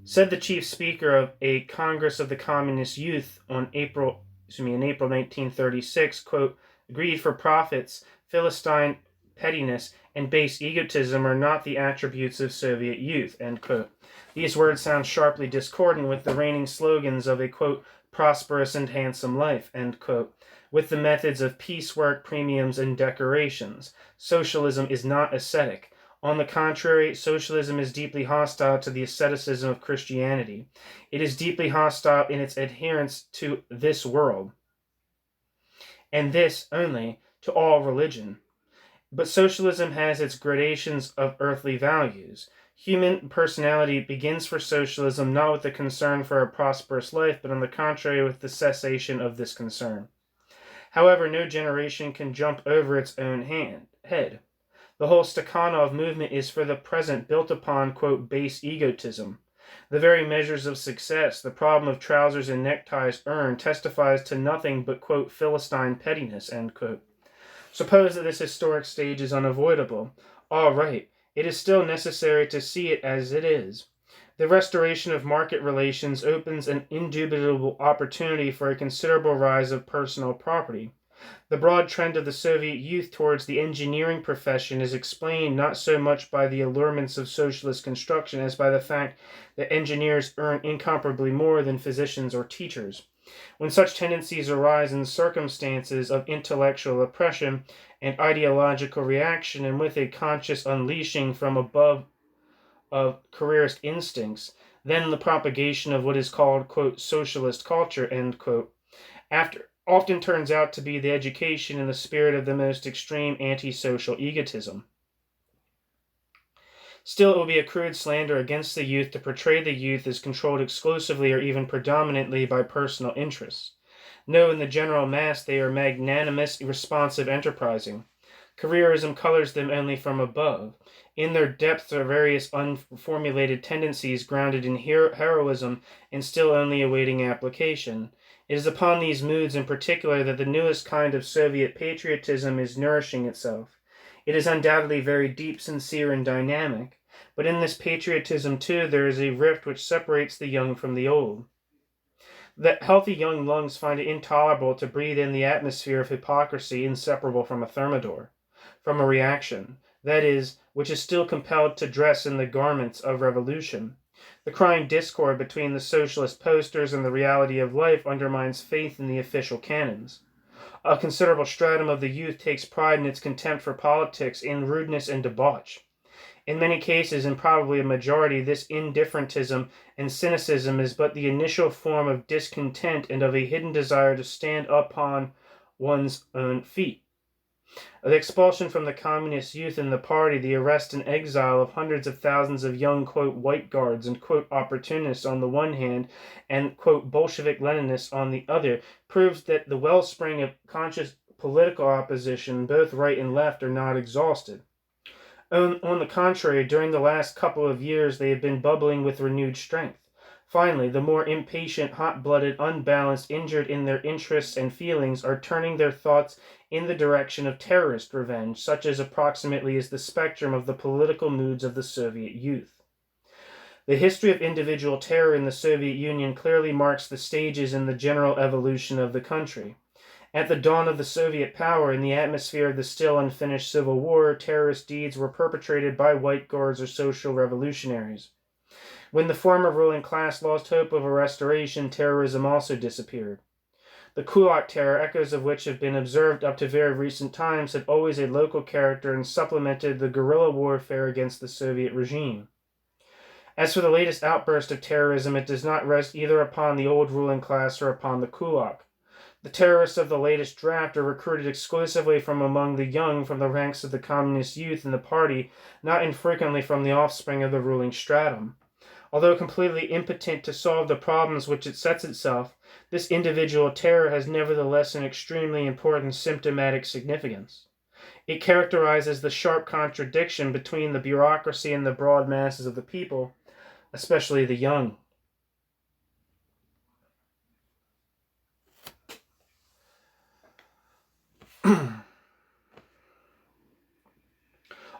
Said the chief speaker of a Congress of the Communist Youth in April 1936, quote, "Greed for profits, Philistine pettiness, and base egotism are not the attributes of Soviet youth, end quote. These words sound sharply discordant with the reigning slogans of a, quote, prosperous and handsome life, end quote, with the methods of piecework, premiums, and decorations. Socialism is not ascetic. On the contrary, socialism is deeply hostile to the asceticism of Christianity. It is deeply hostile in its adherence to this world, and this only, to all religion. But socialism has its gradations of earthly values. Human personality begins for socialism not with the concern for a prosperous life, but on the contrary with the cessation of this concern. However, no generation can jump over its own head. The whole Stakhanov movement is for the present built upon, quote, base egotism. The very measures of success, the problem of trousers and neckties earned, testifies to nothing but, quote, Philistine pettiness, end quote. Suppose that this historic stage is unavoidable. All right, it is still necessary to see it as it is. The restoration of market relations opens an indubitable opportunity for a considerable rise of personal property. The broad trend of the Soviet youth towards the engineering profession is explained not so much by the allurements of socialist construction as by the fact that engineers earn incomparably more than physicians or teachers. When such tendencies arise in circumstances of intellectual oppression and ideological reaction, and with a conscious unleashing from above of careerist instincts, then the propagation of what is called, quote, socialist culture, end quote, often turns out to be the education in the spirit of the most extreme antisocial egotism. Still, it will be a crude slander against the youth to portray the youth as controlled exclusively or even predominantly by personal interests. No, in the general mass they are magnanimous, responsive, enterprising. Careerism colors them only from above. In their depths are various unformulated tendencies grounded in heroism and still only awaiting application. It is upon these moods in particular that the newest kind of Soviet patriotism is nourishing itself. It is undoubtedly very deep, sincere, and dynamic, but in this patriotism too there is a rift which separates the young from the old. That healthy young lungs find it intolerable to breathe in the atmosphere of hypocrisy inseparable from a thermidor, from a reaction, that is, which is still compelled to dress in the garments of revolution. The crying discord between the socialist posters and the reality of life undermines faith in the official canons. A considerable stratum of the youth takes pride in its contempt for politics, in rudeness and debauch. In many cases, and probably a majority, this indifferentism and cynicism is but the initial form of discontent and of a hidden desire to stand upon one's own feet. The expulsion from the communist youth in the party, the arrest and exile of hundreds of thousands of young, quote, white guards and, quote, opportunists on the one hand and, quote, Bolshevik Leninists on the other, proves that the wellspring of conscious political opposition, both right and left, are not exhausted. On the contrary, during the last couple of years they have been bubbling with renewed strength. Finally, the more impatient, hot-blooded, unbalanced, injured in their interests and feelings, are turning their thoughts in the direction of terrorist revenge, such as approximately is the spectrum of the political moods of the Soviet youth. The history of individual terror in the Soviet Union clearly marks the stages in the general evolution of the country. At the dawn of the Soviet power, in the atmosphere of the still unfinished Civil War, terrorist deeds were perpetrated by white guards or social revolutionaries. When the former ruling class lost hope of a restoration, terrorism also disappeared. The Kulak terror, echoes of which have been observed up to very recent times, had always a local character and supplemented the guerrilla warfare against the Soviet regime. As for the latest outburst of terrorism, it does not rest either upon the old ruling class or upon the Kulak. The terrorists of the latest draft are recruited exclusively from among the young, from the ranks of the communist youth in the party, not infrequently from the offspring of the ruling stratum. Although completely impotent to solve the problems which it sets itself, this individual terror has nevertheless an extremely important symptomatic significance. It characterizes the sharp contradiction between the bureaucracy and the broad masses of the people, especially the young.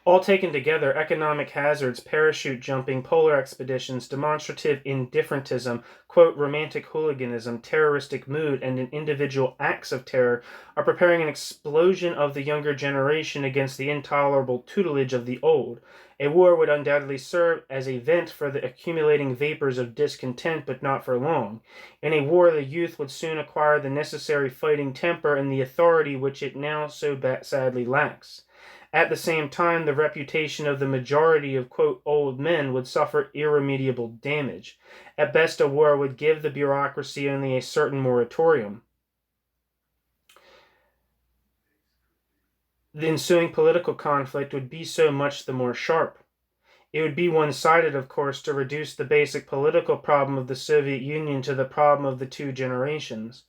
All taken together, economic hazards, parachute jumping, polar expeditions, demonstrative indifferentism, quote, romantic hooliganism, terroristic mood, and individual acts of terror are preparing an explosion of the younger generation against the intolerable tutelage of the old. A war would undoubtedly serve as a vent for the accumulating vapors of discontent, but not for long. In a war, the youth would soon acquire the necessary fighting temper and the authority which it now so sadly lacks. At the same time, the reputation of the majority of, quote, old men would suffer irremediable damage. At best, a war would give the bureaucracy only a certain moratorium. The ensuing political conflict would be so much the more sharp. It would be one-sided, of course, to reduce the basic political problem of the Soviet Union to the problem of the two generations.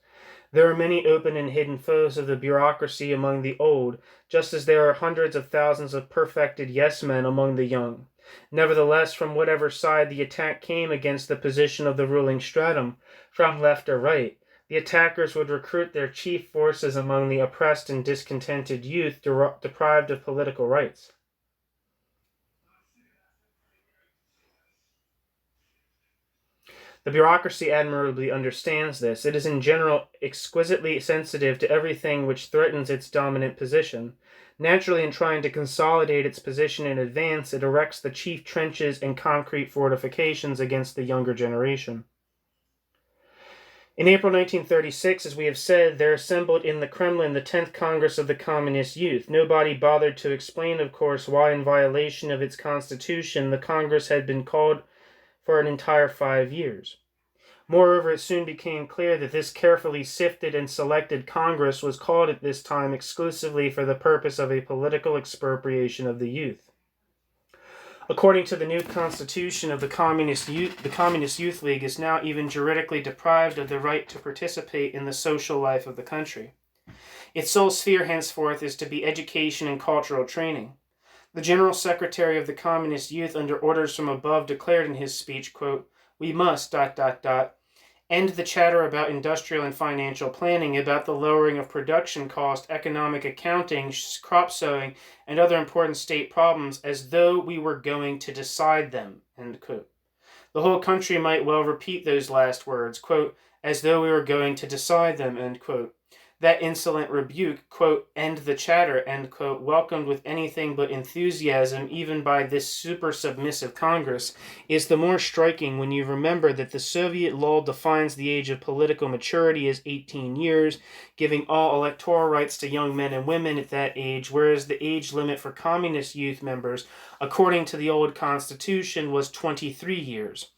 There are many open and hidden foes of the bureaucracy among the old, just as there are hundreds of thousands of perfected yes-men among the young. Nevertheless, from whatever side the attack came against the position of the ruling stratum, from left or right, the attackers would recruit their chief forces among the oppressed and discontented youth deprived of political rights. The bureaucracy admirably understands this. It is in general exquisitely sensitive to everything which threatens its dominant position. Naturally, in trying to consolidate its position in advance, it erects the chief trenches and concrete fortifications against the younger generation. In April 1936, as we have said, there assembled in the Kremlin the 10th Congress of the Communist Youth. Nobody bothered to explain, of course, why in violation of its constitution the Congress had been called for an entire 5 years. Moreover, it soon became clear that this carefully sifted and selected Congress was called at this time exclusively for the purpose of a political expropriation of the youth. According to the new constitution of the Communist Youth League is now even juridically deprived of the right to participate in the social life of the country. Its sole sphere henceforth is to be education and cultural training. The General Secretary of the Communist Youth, under orders from above, declared in his speech, quote, "We must, end the chatter about industrial and financial planning, about the lowering of production cost, economic accounting, crop sowing, and other important state problems as though we were going to decide them," end quote. The whole country might well repeat those last words, quote, "as though we were going to decide them," end quote. That insolent rebuke, quote, "end the chatter," end quote, welcomed with anything but enthusiasm even by this super-submissive Congress, is the more striking when you remember that the Soviet law defines the age of political maturity as 18 years, giving all electoral rights to young men and women at that age, whereas the age limit for communist youth members, according to the old constitution, was 23 years.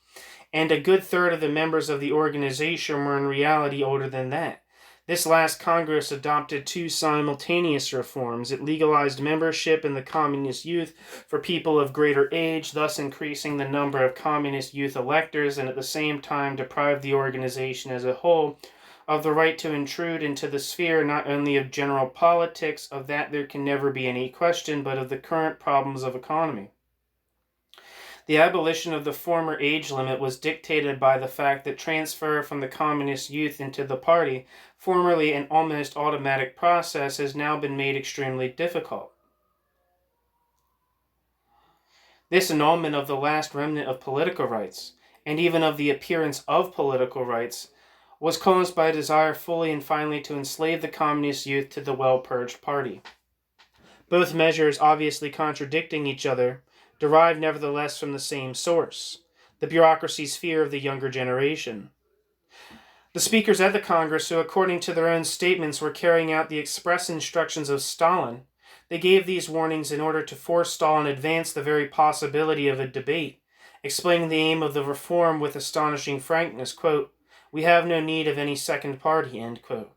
And a good third of the members of the organization were in reality older than that. This last Congress adopted two simultaneous reforms. It legalized membership in the Communist Youth for people of greater age, thus increasing the number of Communist Youth electors, and at the same time deprived the organization as a whole of the right to intrude into the sphere not only of general politics, of that there can never be any question, but of the current problems of economy. The abolition of the former age limit was dictated by the fact that transfer from the Communist Youth into the party, formerly an almost automatic process, has now been made extremely difficult. This annulment of the last remnant of political rights, and even of the appearance of political rights, was caused by a desire fully and finally to enslave the Communist Youth to the well-purged party. Both measures, obviously contradicting each other, derived nevertheless from the same source, the bureaucracy's fear of the younger generation. The speakers at the Congress, who according to their own statements were carrying out the express instructions of Stalin, they gave these warnings in order to forestall and advance the very possibility of a debate, explaining the aim of the reform with astonishing frankness, quote, "We have no need of any second party," end quote.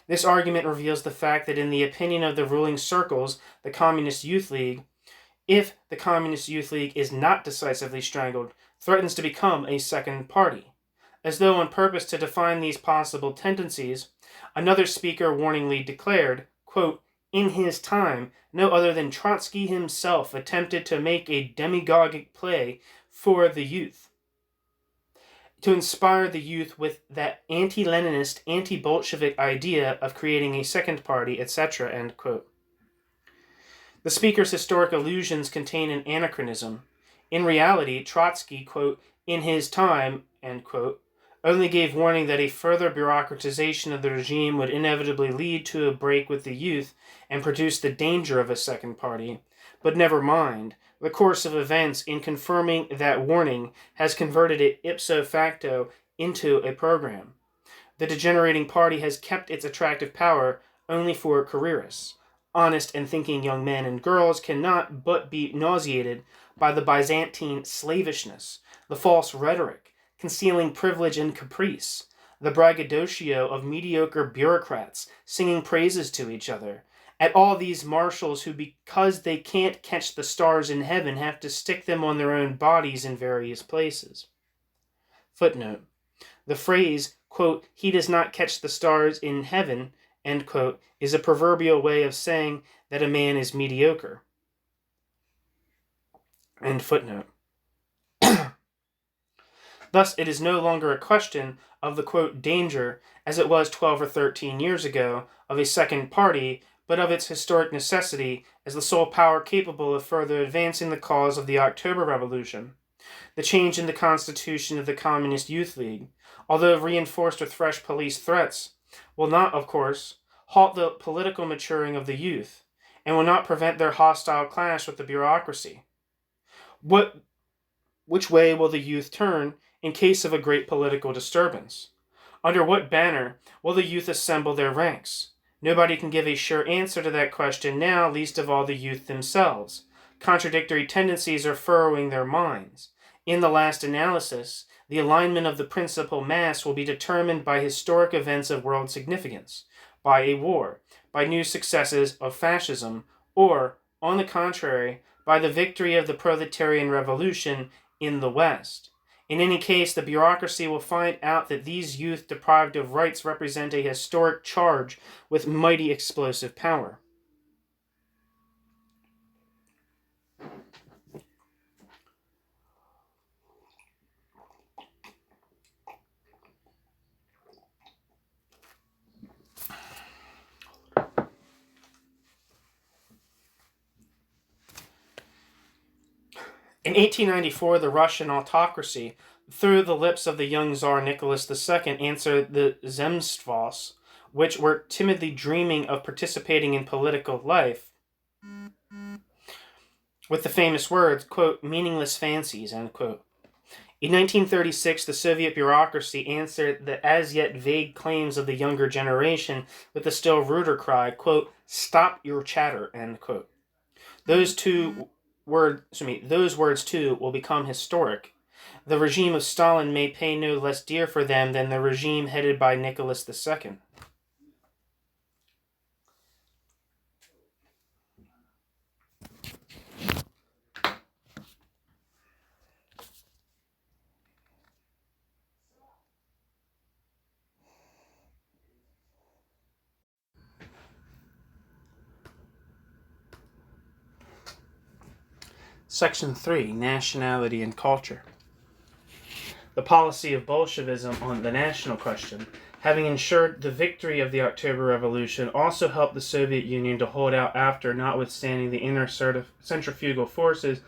This argument reveals the fact that in the opinion of the ruling circles, the Communist Youth League, if the Communist Youth League is not decisively strangled, threatens to become a second party. As though on purpose to define these possible tendencies, another speaker warningly declared, quote, "In his time, no other than Trotsky himself attempted to make a demagogic play for the youth, to inspire the youth with that anti-Leninist, anti-Bolshevik idea of creating a second party, etc., end quote." The speaker's historic allusions contain an anachronism. In reality, Trotsky, quote, in his time, end quote, only gave warning that a further bureaucratization of the regime would inevitably lead to a break with the youth and produce the danger of a second party. But never mind, the course of events in confirming that warning has converted it ipso facto into a program. The degenerating party has kept its attractive power only for careerists. Honest and thinking young men and girls cannot but be nauseated by the Byzantine slavishness, the false rhetoric, concealing privilege and caprice, the braggadocio of mediocre bureaucrats singing praises to each other, at all these marshals who, because they can't catch the stars in heaven, have to stick them on their own bodies in various places. Footnote. The phrase, quote, he does not catch the stars in heaven, end quote, is a proverbial way of saying that a man is mediocre. End footnote. Thus, it is no longer a question of the, quote, danger, as it was 12 or 13 years ago, of a second party, but of its historic necessity as the sole power capable of further advancing the cause of the October Revolution. The change in the constitution of the Communist Youth League, although reinforced with fresh police threats, will not, of course, halt the political maturing of the youth, and will not prevent their hostile clash with the bureaucracy. Which way will the youth turn in case of a great political disturbance? Under what banner will the youth assemble their ranks? Nobody can give a sure answer to that question now, least of all the youth themselves. Contradictory tendencies are furrowing their minds. In the last analysis, the alignment of the principal mass will be determined by historic events of world significance, by a war, by new successes of fascism, or, on the contrary, by the victory of the proletarian revolution in the West. In any case, the bureaucracy will find out that these youth deprived of rights represent a historic charge with mighty explosive power. In 1894, the Russian autocracy, through the lips of the young Tsar Nicholas II, answered the Zemstvos, which were timidly dreaming of participating in political life, with the famous words, quote, meaningless fancies, end quote. In 1936, the Soviet bureaucracy answered the as yet vague claims of the younger generation with the still ruder cry, quote, stop your chatter, end quote. Those words too will become historic. The regime of Stalin may pay no less dear for them than the regime headed by Nicholas II. Section 3, Nationality and Culture. The policy of Bolshevism on the national question, having ensured the victory of the October Revolution, also helped the Soviet Union to hold out after, notwithstanding the inner centrifugal forces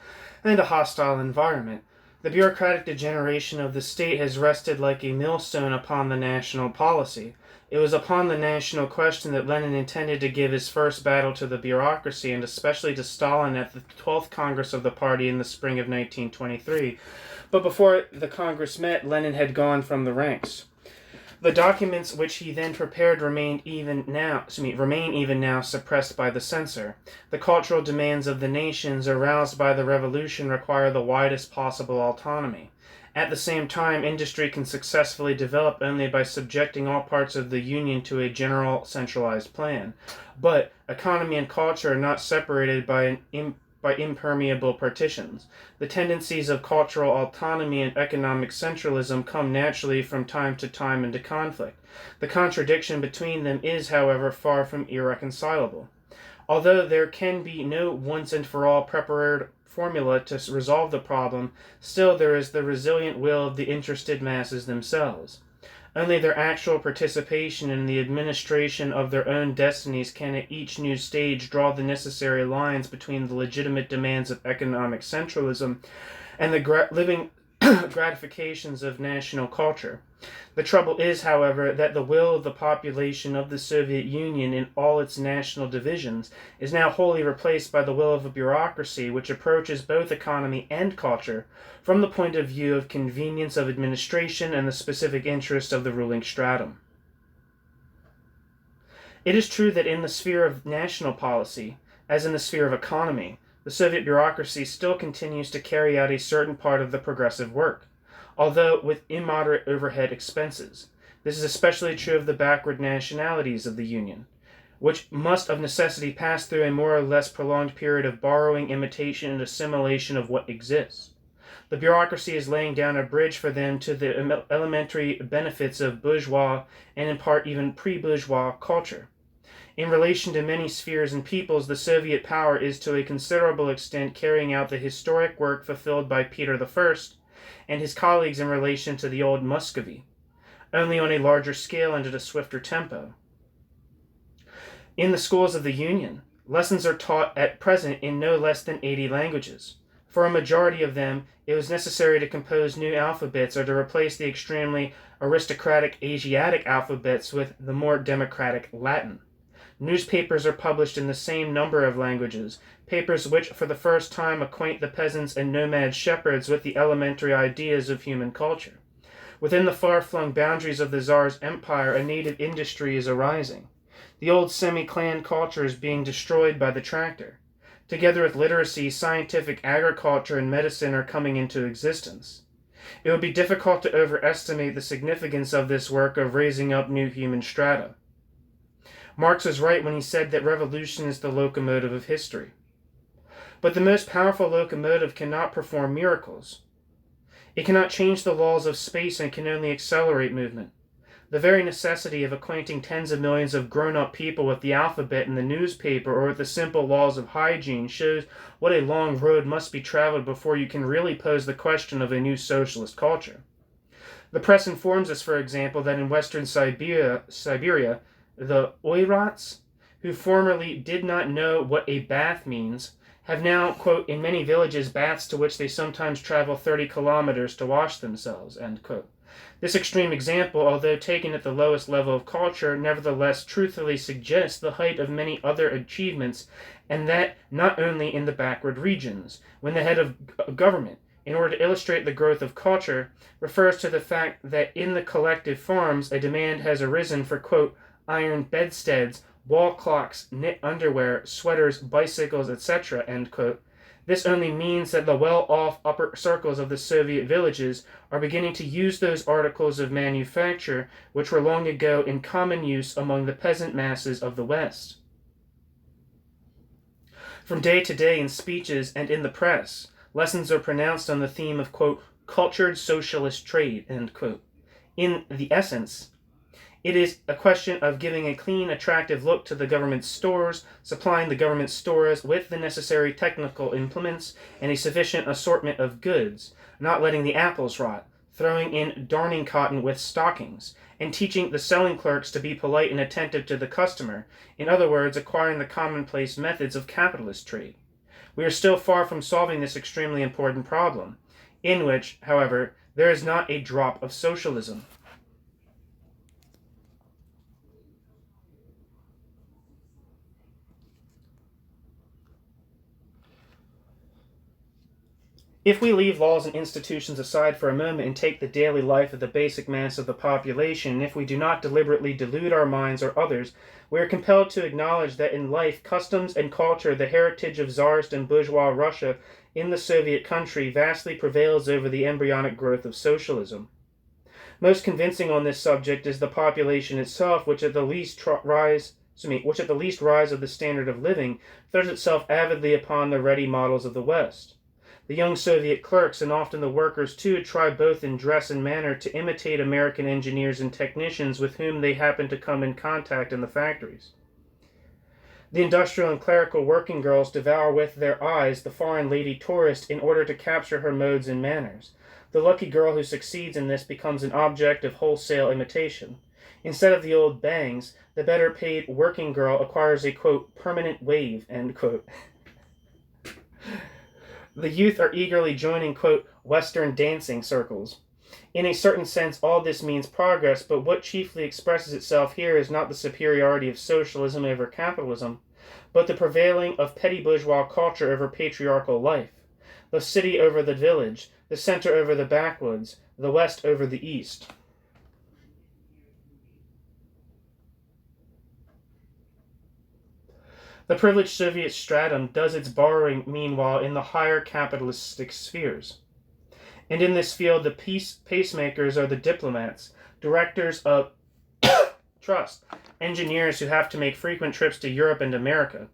and a hostile environment. The bureaucratic degeneration of the state has rested like a millstone upon the national policy. It was upon the national question that Lenin intended to give his first battle to the bureaucracy, and especially to Stalin at the 12th Congress of the party in the spring of 1923. But before the Congress met, Lenin had gone from the ranks. The documents which he then prepared remain even now suppressed by the censor. The cultural demands of the nations aroused by the revolution require the widest possible autonomy. At the same time, industry can successfully develop only by subjecting all parts of the Union to a general centralized plan. But economy and culture are not separated by impermeable partitions. The tendencies of cultural autonomy and economic centralism come naturally from time to time into conflict. The contradiction between them is, however, far from irreconcilable. Although there can be no once-and-for-all prepared formula to resolve the problem, still there is the resilient will of the interested masses themselves. Only their actual participation in the administration of their own destinies can at each new stage draw the necessary lines between the legitimate demands of economic centralism and the living gratifications of national culture. The trouble is, however, that the will of the population of the Soviet Union in all its national divisions is now wholly replaced by the will of a bureaucracy which approaches both economy and culture from the point of view of convenience of administration and the specific interest of the ruling stratum. It is true that in the sphere of national policy, as in the sphere of economy, the Soviet bureaucracy still continues to carry out a certain part of the progressive work, although with immoderate overhead expenses. This is especially true of the backward nationalities of the Union, which must of necessity pass through a more or less prolonged period of borrowing, imitation, and assimilation of what exists. The bureaucracy is laying down a bridge for them to the elementary benefits of bourgeois and in part even pre-bourgeois culture. In relation to many spheres and peoples, the Soviet power is to a considerable extent carrying out the historic work fulfilled by Peter I and his colleagues in relation to the old Muscovy, only on a larger scale and at a swifter tempo. In the schools of the Union, lessons are taught at present in no less than 80 languages. For a majority of them, it was necessary to compose new alphabets or to replace the extremely aristocratic Asiatic alphabets with the more democratic Latin. Newspapers are published in the same number of languages, papers which for the first time acquaint the peasants and nomad shepherds with the elementary ideas of human culture. Within the far-flung boundaries of the Tsar's empire, a native industry is arising. The old semi-clan culture is being destroyed by the tractor. Together with literacy, scientific agriculture and medicine are coming into existence. It would be difficult to overestimate the significance of this work of raising up new human strata. Marx was right when he said that revolution is the locomotive of history. But the most powerful locomotive cannot perform miracles. It cannot change the laws of space and can only accelerate movement. The very necessity of acquainting tens of millions of grown-up people with the alphabet and the newspaper or with the simple laws of hygiene shows what a long road must be traveled before you can really pose the question of a new socialist culture. The press informs us, for example, that in western Siberia, the Oirats, who formerly did not know what a bath means, have now, quote, in many villages baths to which they sometimes travel 30 kilometers to wash themselves, end quote. This extreme example, although taken at the lowest level of culture, nevertheless truthfully suggests the height of many other achievements, and that not only in the backward regions, when the head of government, in order to illustrate the growth of culture, refers to the fact that in the collective farms a demand has arisen for, quote, iron bedsteads, wall clocks, knit underwear, sweaters, bicycles, etc., end quote. This only means that the well-off upper circles of the Soviet villages are beginning to use those articles of manufacture which were long ago in common use among the peasant masses of the West. From day to day in speeches and in the press, lessons are pronounced on the theme of, quote, cultured socialist trade, end quote. In the essence, it is a question of giving a clean, attractive look to the government stores, supplying the government stores with the necessary technical implements and a sufficient assortment of goods, not letting the apples rot, throwing in darning cotton with stockings, and teaching the selling clerks to be polite and attentive to the customer, in other words, acquiring the commonplace methods of capitalist trade. We are still far from solving this extremely important problem, in which, however, there is not a drop of socialism. If we leave laws and institutions aside for a moment and take the daily life of the basic mass of the population, and if we do not deliberately delude our minds or others, we are compelled to acknowledge that in life, customs, and culture, the heritage of Tsarist and bourgeois Russia in the Soviet country vastly prevails over the embryonic growth of socialism. Most convincing on this subject is the population itself, which at the least rise of the standard of living, throws itself avidly upon the ready models of the West. The young Soviet clerks, and often the workers too, try both in dress and manner to imitate American engineers and technicians with whom they happen to come in contact in the factories. The industrial and clerical working girls devour with their eyes the foreign lady tourist in order to capture her modes and manners. The lucky girl who succeeds in this becomes an object of wholesale imitation. Instead of the old bangs, the better paid working girl acquires a, quote, permanent wave, end quote. The youth are eagerly joining, quote, Western dancing circles. In a certain sense, all this means progress, but what chiefly expresses itself here is not the superiority of socialism over capitalism, but the prevailing of petty bourgeois culture over patriarchal life, the city over the village, the center over the backwoods, the west over the east. The privileged Soviet stratum does its borrowing, meanwhile, in the higher capitalistic spheres. And in this field, the pacemakers are the diplomats, directors of trust, engineers who have to make frequent trips to Europe and America.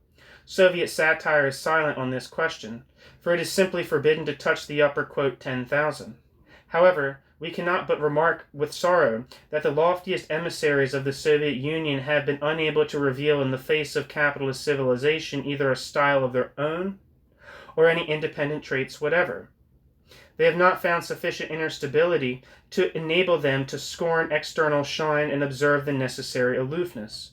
Soviet satire is silent on this question, for it is simply forbidden to touch the upper, quote, 10,000. However, we cannot but remark with sorrow that the loftiest emissaries of the Soviet Union have been unable to reveal in the face of capitalist civilization either a style of their own or any independent traits whatever. They have not found sufficient inner stability to enable them to scorn external shine and observe the necessary aloofness.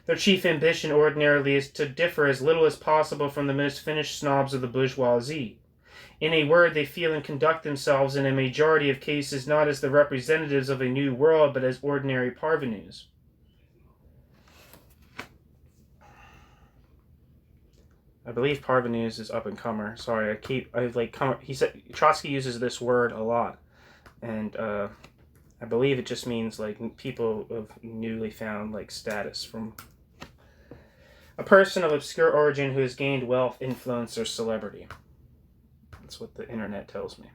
Their chief ambition ordinarily is to differ as little as possible from the most finished snobs of the bourgeoisie. In a word, they feel and conduct themselves in a majority of cases not as the representatives of a new world, but as ordinary parvenus. I believe parvenus is up-and-comer. Sorry, he said Trotsky uses this word a lot, and I believe it just means like people of newly found like status, from a person of obscure origin who has gained wealth, influence, or celebrity. That's what the internet tells me.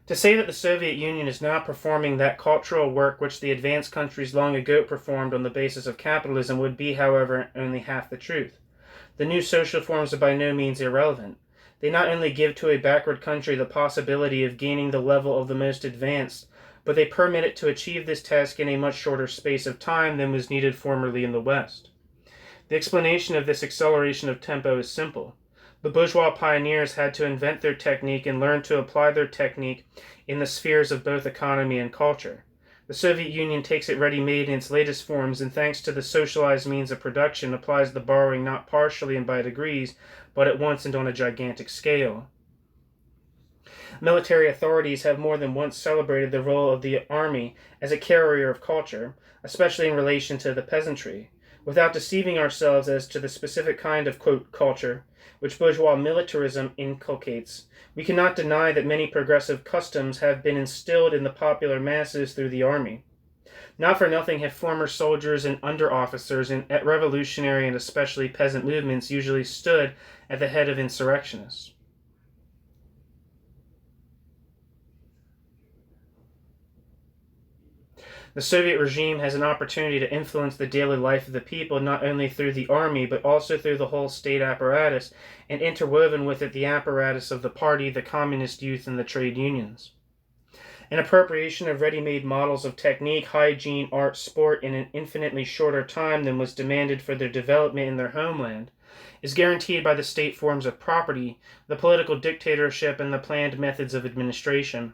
To say that the Soviet Union is now performing that cultural work which the advanced countries long ago performed on the basis of capitalism would be, however, only half the truth. The new social forms are by no means irrelevant. They not only give to a backward country the possibility of gaining the level of the most advanced, but they permit it to achieve this task in a much shorter space of time than was needed formerly in the West. The explanation of this acceleration of tempo is simple. The bourgeois pioneers had to invent their technique and learn to apply their technique in the spheres of both economy and culture. The Soviet Union takes it ready-made in its latest forms, and thanks to the socialized means of production, applies the borrowing not partially and by degrees, but at once and on a gigantic scale. Military authorities have more than once celebrated the role of the army as a carrier of culture, especially in relation to the peasantry. Without deceiving ourselves as to the specific kind of, quote, culture which bourgeois militarism inculcates, we cannot deny that many progressive customs have been instilled in the popular masses through the army. Not for nothing have former soldiers and under-officers in revolutionary and especially peasant movements usually stood at the head of insurrectionists. The Soviet regime has an opportunity to influence the daily life of the people not only through the army, but also through the whole state apparatus, and interwoven with it the apparatus of the party, the communist youth, and the trade unions. An appropriation of ready-made models of technique, hygiene, art, sport in an infinitely shorter time than was demanded for their development in their homeland is guaranteed by the state forms of property, the political dictatorship, and the planned methods of administration.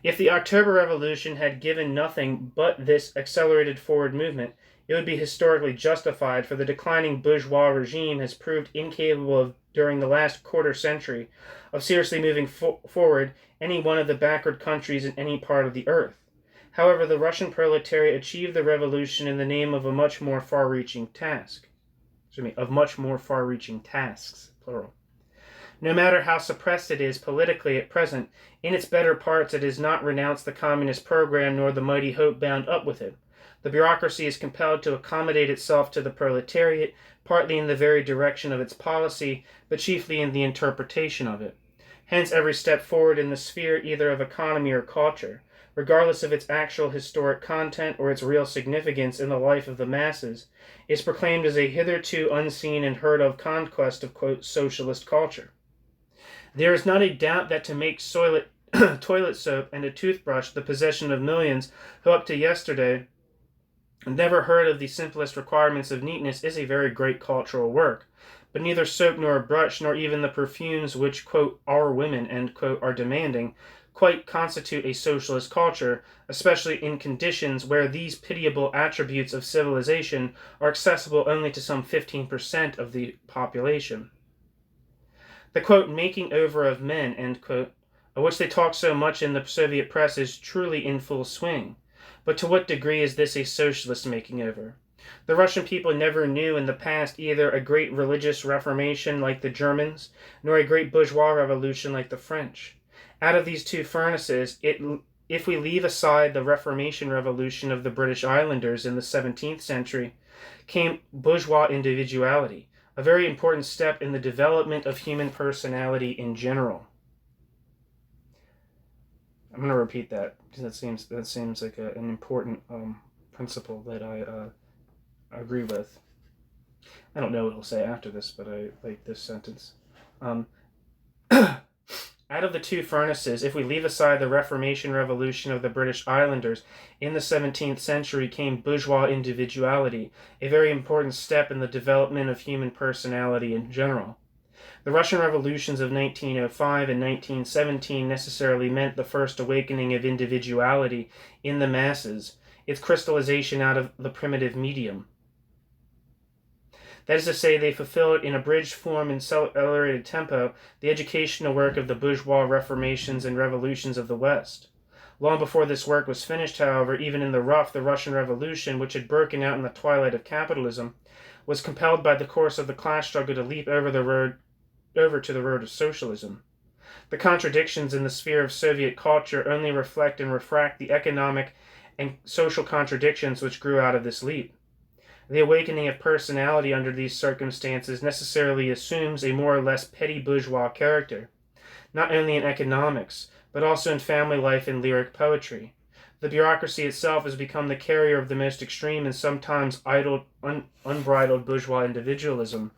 If the October Revolution had given nothing but this accelerated forward movement, it would be historically justified, for the declining bourgeois regime has proved incapable of, during the last quarter century, of seriously moving forward any one of the backward countries in any part of the earth. However, the Russian proletariat achieved the revolution in the name of a much more far-reaching task. Of much more far-reaching tasks, plural. No matter how suppressed it is politically at present, in its better parts it has not renounced the communist program nor the mighty hope bound up with it. The bureaucracy is compelled to accommodate itself to the proletariat, partly in the very direction of its policy, but chiefly in the interpretation of it. Hence every step forward in the sphere either of economy or culture, regardless of its actual historic content or its real significance in the life of the masses, is proclaimed as a hitherto unseen and heard of conquest of, quote, socialist culture. There is not a doubt that to make toilet soap and a toothbrush the possession of millions who up to yesterday never heard of the simplest requirements of neatness is a very great cultural work. but neither soap nor a brush, nor even the perfumes which, quote, our women, end quote, are demanding, quite constitute a socialist culture, especially in conditions where these pitiable attributes of civilization are accessible only to some 15% of the population. The, quote, making over of men, end quote, of which they talk so much in the Soviet press, is truly in full swing. But to what degree is this a socialist making over? The Russian people never knew in the past either a great religious reformation like the Germans, nor a great bourgeois revolution like the French. Out of these two furnaces, if we leave aside the Reformation revolution of the British Islanders in the 17th century, came bourgeois individuality, a very important step in the development of human personality in general. I'm going to repeat that because that seems like an important principle that I agree with. I don't know what he'll say after this, but I like this sentence. Out of the two furnaces, if we leave aside the Reformation revolution of the British Islanders, in the 17th century came bourgeois individuality, a very important step in the development of human personality in general. The Russian revolutions of 1905 and 1917 necessarily meant the first awakening of individuality in the masses, its crystallization out of the primitive medium. That is to say, they fulfilled in abridged form and accelerated tempo the educational work of the bourgeois reformations and revolutions of the West. Long before this work was finished, however, even in the rough, the Russian Revolution, which had broken out in the twilight of capitalism, was compelled by the course of the class struggle to leap over to the road of socialism. The contradictions in the sphere of Soviet culture only reflect and refract the economic and social contradictions which grew out of this leap. The awakening of personality under these circumstances necessarily assumes a more or less petty bourgeois character, not only in economics, but also in family life and lyric poetry. The bureaucracy itself has become the carrier of the most extreme and sometimes idle, unbridled bourgeois individualism,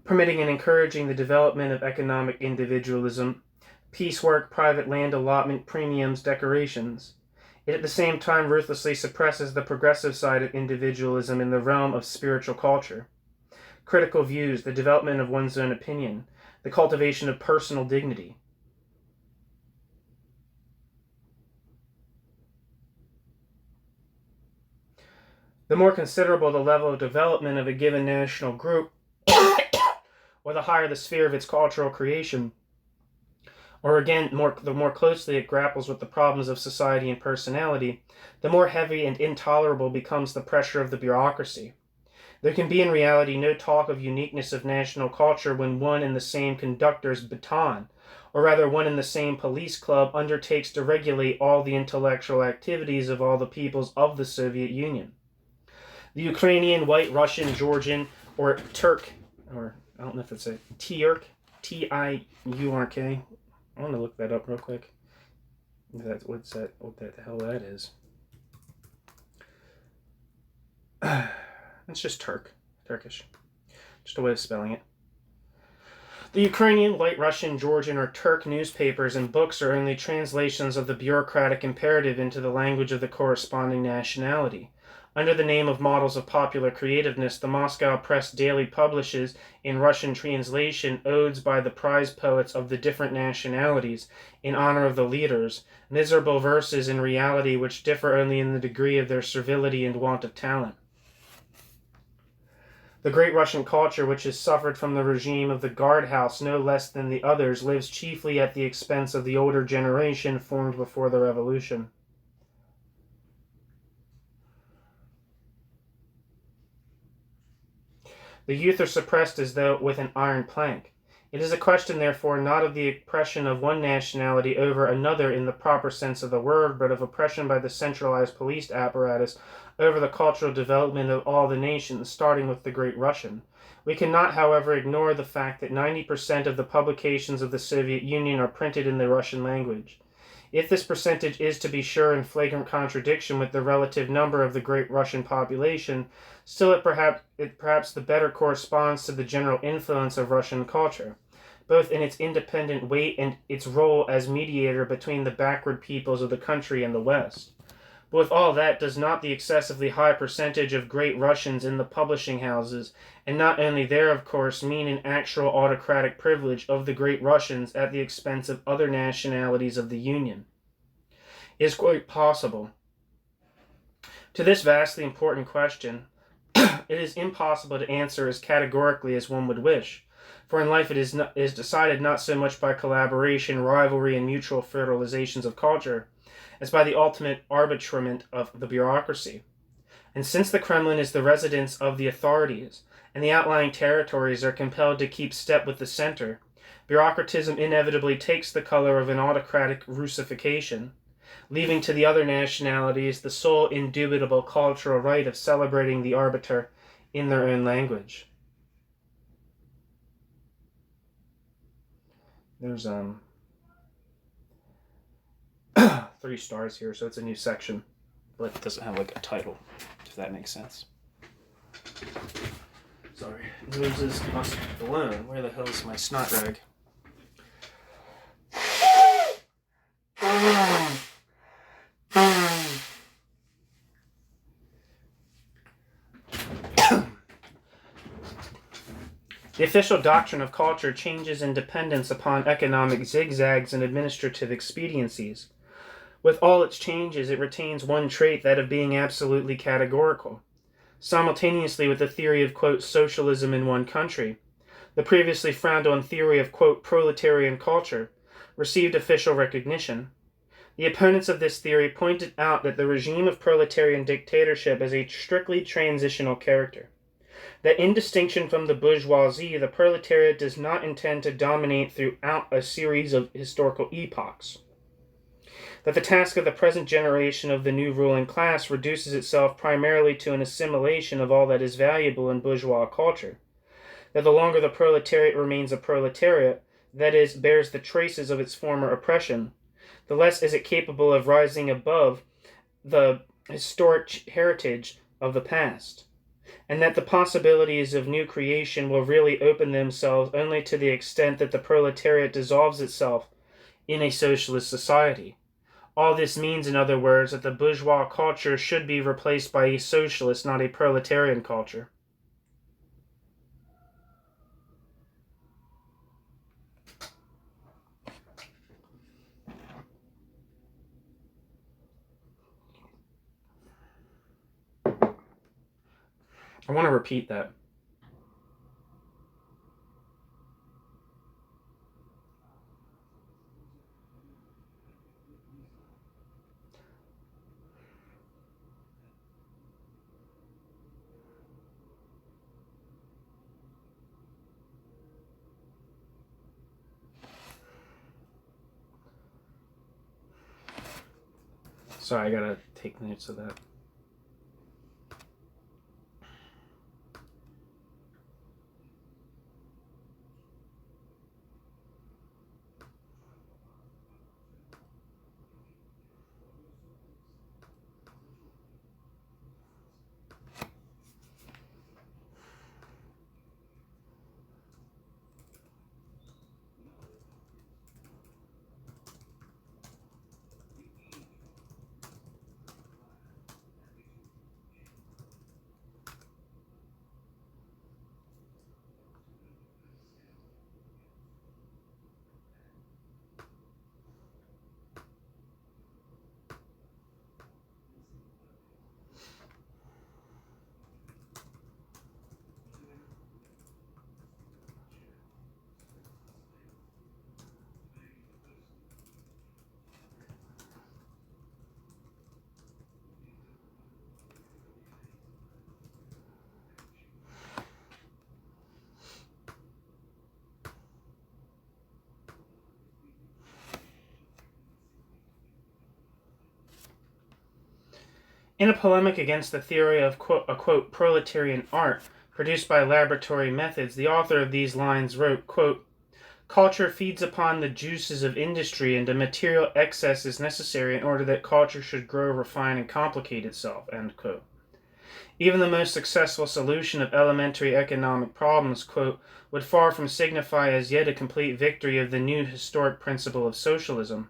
permitting and encouraging the development of economic individualism, piecework, private land allotment, premiums, decorations. It at the same time ruthlessly suppresses the progressive side of individualism in the realm of spiritual culture. Critical views, the development of one's own opinion, the cultivation of personal dignity. The more considerable the level of development of a given national group, or the higher the sphere of its cultural creation, or again, the more closely it grapples with the problems of society and personality, the more heavy and intolerable becomes the pressure of the bureaucracy. There can be in reality no talk of uniqueness of national culture when one and the same conductor's baton, or rather one and the same police club, undertakes to regulate all the intellectual activities of all the peoples of the Soviet Union. The Ukrainian, White Russian, Georgian, or Turk, or I don't know if it's a Tiurk, Tiurk. I want to look that up real quick. What the hell that is. It's just Turkish. Just a way of spelling it. The Ukrainian, White Russian, Georgian, or Turk newspapers and books are only translations of the bureaucratic imperative into the language of the corresponding nationality. Under the name of Models of Popular Creativeness, the Moscow Press daily publishes, in Russian translation, odes by the prize poets of the different nationalities, in honor of the leaders, miserable verses in reality which differ only in the degree of their servility and want of talent. The great Russian culture, which has suffered from the regime of the guardhouse no less than the others, lives chiefly at the expense of the older generation formed before the revolution. The youth are suppressed as though with an iron plank. It is a question, therefore, not of the oppression of one nationality over another in the proper sense of the word, but of oppression by the centralized police apparatus over the cultural development of all the nations, starting with the Great Russian. We cannot, however, ignore the fact that 90% of the publications of the Soviet Union are printed in the Russian language. If this percentage is to be sure in flagrant contradiction with the relative number of the great Russian population, still it perhaps the better corresponds to the general influence of Russian culture, both in its independent weight and its role as mediator between the backward peoples of the country and the West. But with all that, does not the excessively high percentage of great Russians in the publishing houses, and not only there, of course, mean an actual autocratic privilege of the great Russians at the expense of other nationalities of the Union? It is quite possible. To this vastly important question, it is impossible to answer as categorically as one would wish, for in life it is decided not so much by collaboration, rivalry, and mutual fertilizations of culture, as by the ultimate arbitrament of the bureaucracy. And since the Kremlin is the residence of the authorities, and the outlying territories are compelled to keep step with the center, bureaucratism inevitably takes the color of an autocratic Russification, leaving to the other nationalities the sole indubitable cultural right of celebrating the arbiter in their own language. There's 3 stars here, so it's a new section, but it doesn't have like a title, if that makes sense. Sorry, noses must be blown. Where the hell is my snot rag? The official doctrine of culture changes in dependence upon economic zigzags and administrative expediencies. With all its changes, it retains one trait, that of being absolutely categorical. Simultaneously with the theory of, quote, socialism in one country, the previously frowned on theory of, quote, proletarian culture received official recognition. The opponents of this theory pointed out that the regime of proletarian dictatorship has a strictly transitional character. That in distinction from the bourgeoisie, the proletariat does not intend to dominate throughout a series of historical epochs. That the task of the present generation of the new ruling class reduces itself primarily to an assimilation of all that is valuable in bourgeois culture. That the longer the proletariat remains a proletariat, that is, bears the traces of its former oppression, the less is it capable of rising above the historic heritage of the past. And that the possibilities of new creation will really open themselves only to the extent that the proletariat dissolves itself in a socialist society. All this means, in other words, that the bourgeois culture should be replaced by a socialist, not a proletarian culture. I want to repeat that. Sorry, I gotta take notes of that. In a polemic against the theory of a quote, proletarian art produced by laboratory methods, the author of these lines wrote, quote, culture feeds upon the juices of industry, and a material excess is necessary in order that culture should grow, refine, and complicate itself, end quote. Even the most successful solution of elementary economic problems, quote, would far from signify as yet a complete victory of the new historic principle of socialism.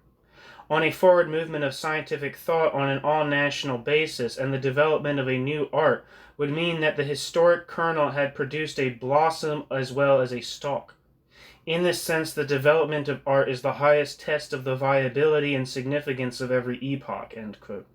on a forward movement of scientific thought on an all-national basis and the development of a new art would mean that the historic kernel had produced a blossom as well as a stalk. In this sense, the development of art is the highest test of the viability and significance of every epoch." End quote.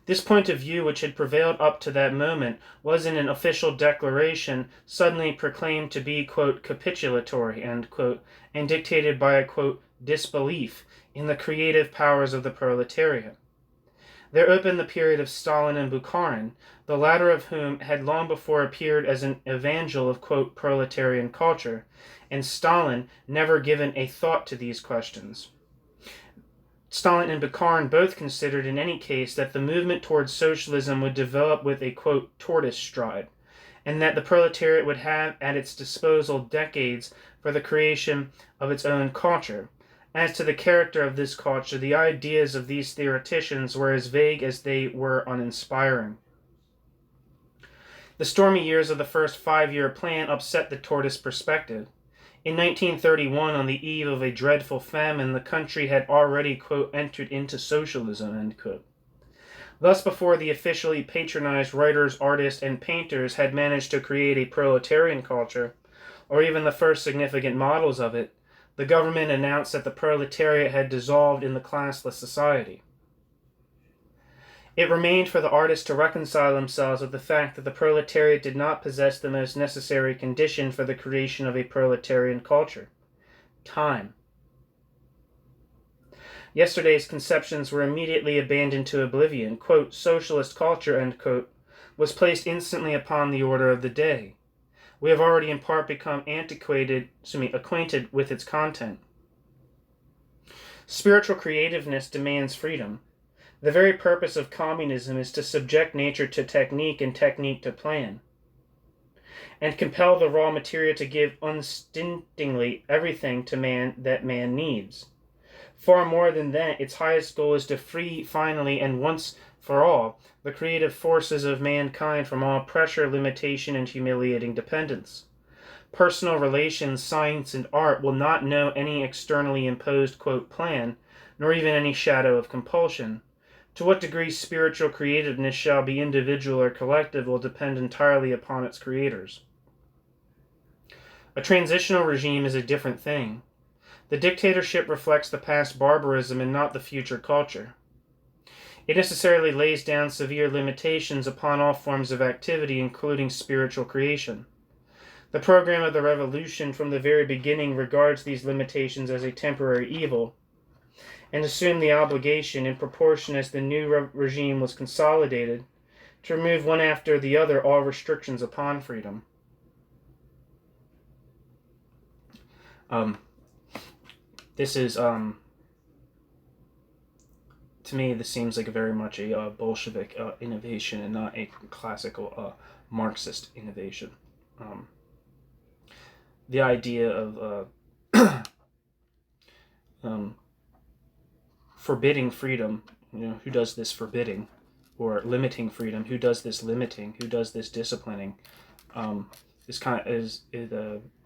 This point of view, which had prevailed up to that moment, was in an official declaration suddenly proclaimed to be, quote, "capitulatory," end quote, and dictated by a, quote, "disbelief in the creative powers of the proletariat." There opened the period of Stalin and Bukharin, the latter of whom had long before appeared as an evangel of, quote, "proletarian culture," and Stalin never given a thought to these questions. Stalin and Bukharin both considered in any case that the movement towards socialism would develop with a, quote, "tortoise stride," and that the proletariat would have at its disposal decades for the creation of its own culture. As to the character of this culture, the ideas of these theoreticians were as vague as they were uninspiring. The stormy years of the first 5-year plan upset the tortoise perspective. In 1931, on the eve of a dreadful famine, the country had already, quote, "entered into socialism," end quote. Thus, before the officially patronized writers, artists, and painters had managed to create a proletarian culture, or even the first significant models of it, the government announced that the proletariat had dissolved in the classless society. It remained for the artists to reconcile themselves with the fact that the proletariat did not possess the most necessary condition for the creation of a proletarian culture: time. Yesterday's conceptions were immediately abandoned to oblivion. Quote, "socialist culture," end quote, was placed instantly upon the order of the day. We have already in part become acquainted with its content. Spiritual creativeness demands freedom. The very purpose of communism is to subject nature to technique and technique to plan, and compel the raw material to give unstintingly everything to man that man needs. Far more than that, its highest goal is to free finally and once for all the creative forces of mankind from all pressure, limitation, and humiliating dependence. Personal relations, science, and art will not know any externally imposed, quote, "plan," nor even any shadow of compulsion. To what degree spiritual creativeness shall be individual or collective will depend entirely upon its creators. A transitional regime is a different thing. The dictatorship reflects the past barbarism and not the future culture. It necessarily lays down severe limitations upon all forms of activity, including spiritual creation. The program of the revolution from the very beginning regards these limitations as a temporary evil, and assumed the obligation, in proportion as the new regime was consolidated, to remove one after the other all restrictions upon freedom. This is, to me, this seems like very much a Bolshevik innovation and not a classical Marxist innovation. The idea of forbidding freedom, who does this forbidding, or limiting freedom, who does this limiting, who does this disciplining,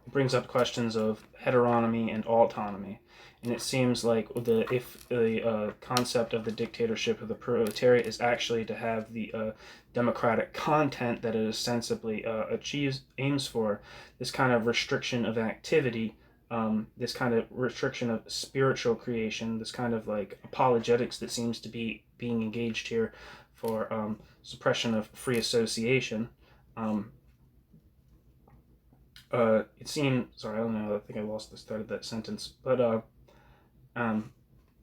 brings up questions of heteronomy and autonomy, and it seems like if the concept of the dictatorship of the proletariat is actually to have the democratic content that it ostensibly aims for, this kind of restriction of activity, this kind of restriction of spiritual creation, this kind of like apologetics that seems to be being engaged here for suppression of free association. It seems, sorry, I don't know, I think I lost the start of that sentence, but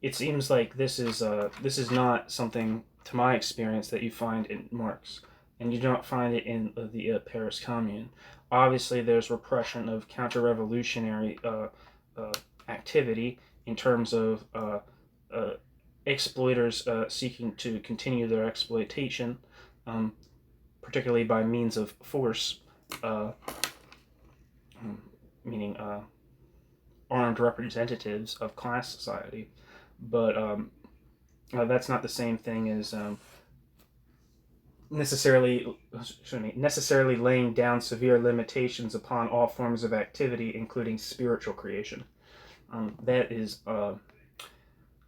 it seems like this is not something, to my experience, that you find in Marx, and you don't find it in the Paris Commune. Obviously, there's repression of counter-revolutionary activity in terms of exploiters seeking to continue their exploitation, particularly by means of force, meaning armed representatives of class society. But that's not the same thing as necessarily laying down severe limitations upon all forms of activity, including spiritual creation. That is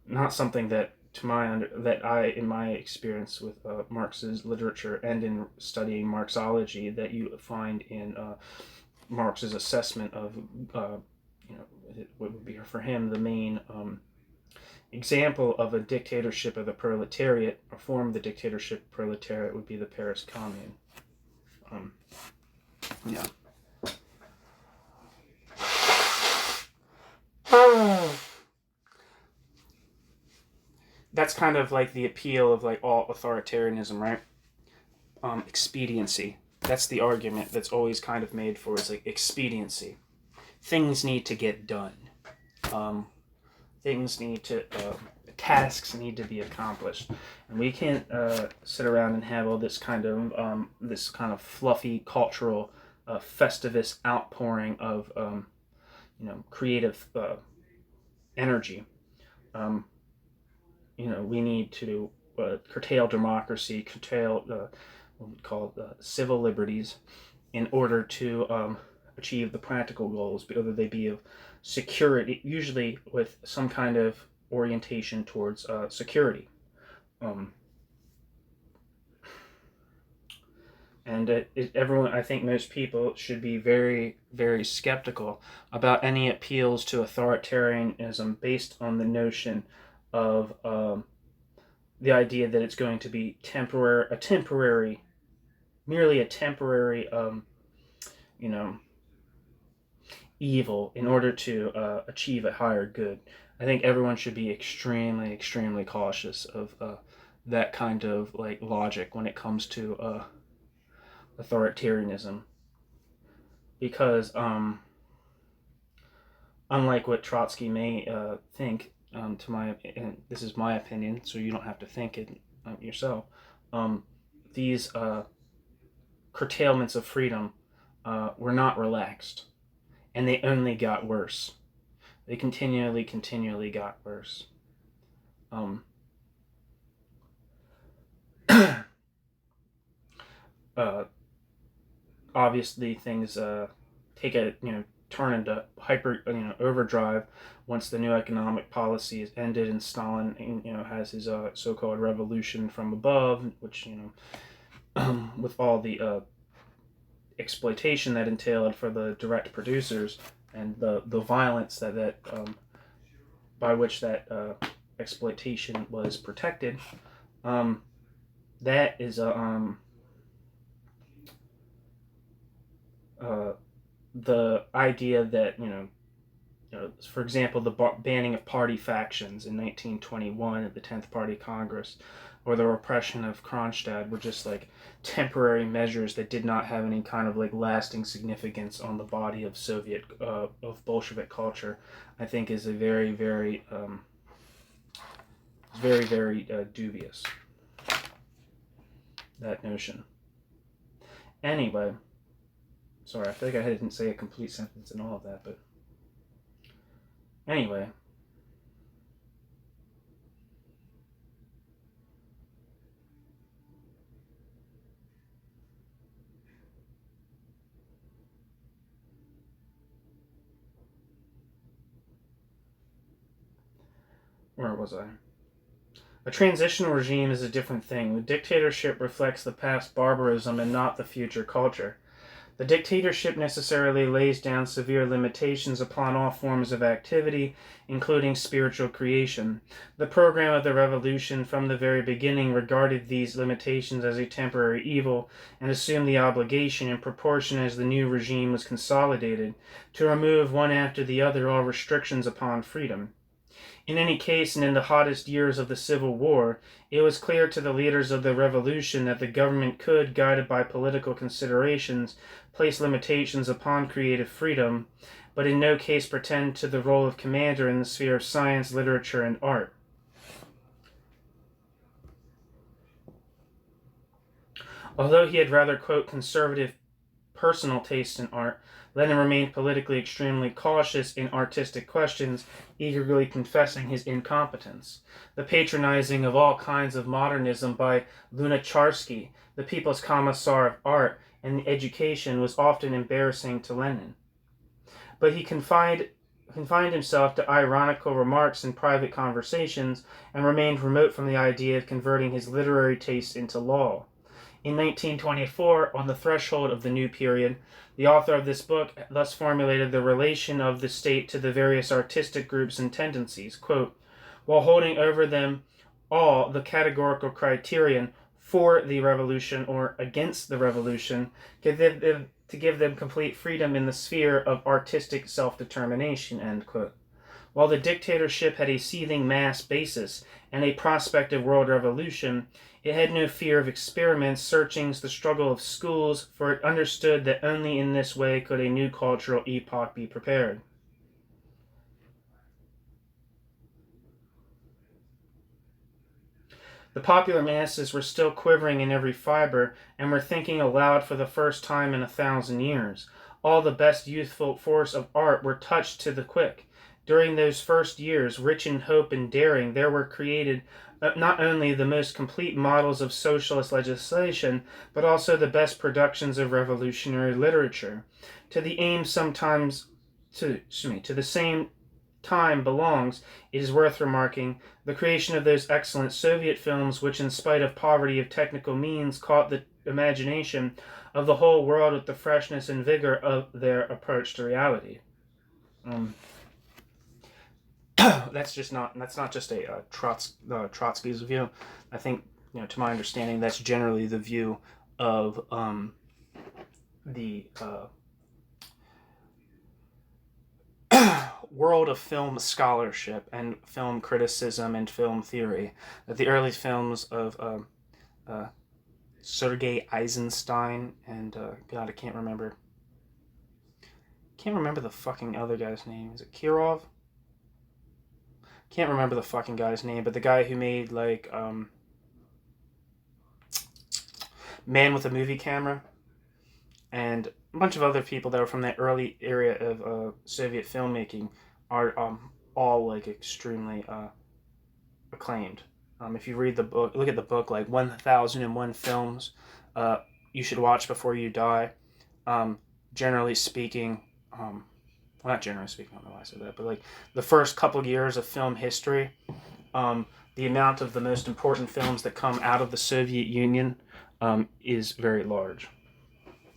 not something that in my experience with Marx's literature and in studying Marxology, that you find in Marx's assessment of what would be for him the main example of a dictatorship of the proletariat, a form of the dictatorship of proletariat, would be the Paris Commune. Yeah. That's kind of like the appeal of like all authoritarianism, right? Expediency. That's the argument that's always kind of made for, is like expediency. Things need to get done. Tasks need to be accomplished, and we can't sit around and have all this kind of fluffy cultural festivus outpouring of creative energy. We need to curtail democracy, curtail what we call civil liberties, in order to achieve the practical goals, whether they be of security, usually with some kind of orientation towards security. Everyone, I think most people should be very, very skeptical about any appeals to authoritarianism based on the notion of the idea that it's going to be merely a temporary evil in order to achieve a higher good. I think everyone should be extremely, extremely cautious of that kind of like logic when it comes to authoritarianism, because unlike what Trotsky may think, and this is my opinion, so you don't have to think it yourself, these curtailments of freedom were not relaxed, and they only got worse. They continually got worse. Obviously, things take a turn into overdrive once the new economic policy is ended and Stalin has his so-called revolution from above, which with all the exploitation that entailed for the direct producers and the violence that by which that exploitation was protected. That is the idea that for example, the banning of party factions in 1921 at the 10th Party Congress, or the repression of Kronstadt, were just like temporary measures that did not have any kind of like lasting significance on the body of of Bolshevik culture. I think is a very, very, dubious, that notion. Anyway, sorry, I feel like I didn't say a complete sentence in all of that, but anyway. Where was I? A transitional regime is a different thing. The dictatorship reflects the past barbarism and not the future culture. The dictatorship necessarily lays down severe limitations upon all forms of activity, including spiritual creation. The program of the revolution from the very beginning regarded these limitations as a temporary evil and assumed the obligation, in proportion as the new regime was consolidated, to remove one after the other all restrictions upon freedom. In any case, and in the hottest years of the Civil War, it was clear to the leaders of the revolution that the government could, guided by political considerations, place limitations upon creative freedom, but in no case pretend to the role of commander in the sphere of science, literature, and art. Although he had rather, quote, conservative personal taste in art, Lenin remained politically extremely cautious in artistic questions, eagerly confessing his incompetence. The patronizing of all kinds of modernism by Lunacharsky, the People's Commissar of Art and Education, was often embarrassing to Lenin. But he confined confined himself to ironical remarks in private conversations and remained remote from the idea of converting his literary tastes into law. In 1924, on the threshold of the new period, the author of this book thus formulated the relation of the state to the various artistic groups and tendencies, quote, while holding over them all the categorical criterion for the revolution or against the revolution, to give them complete freedom in the sphere of artistic self-determination, end quote. While the dictatorship had a seething mass basis and a prospect of world revolution, it had no fear of experiments, searchings, the struggle of schools, for it understood that only in this way could a new cultural epoch be prepared. The popular masses were still quivering in every fiber and were thinking aloud for the first time in 1,000 years. All the best youthful force of art were touched to the quick. During those first years, rich in hope and daring, there were created not only the most complete models of socialist legislation, but also the best productions of revolutionary literature. To the same time belongs, it is worth remarking, the creation of those excellent Soviet films which, in spite of poverty of technical means, caught the imagination of the whole world with the freshness and vigor of their approach to reality. That's not just a Trotsky's view. I think, to my understanding, that's generally the view of the world of film scholarship and film criticism and film theory. That the early films of Sergei Eisenstein and God, I can't remember the fucking other guy's name. Is it Kirov? Can't remember the fucking guy's name, but the guy who made like Man with a Movie Camera and a bunch of other people that were from that early area of Soviet filmmaking are all like extremely acclaimed. If you read the book, look at the book, like 1001 films you should watch before you die. Generally speaking, well, not generally speaking, I don't know why I said that, but like the first couple years of film history, the amount of the most important films that come out of the Soviet Union is very large.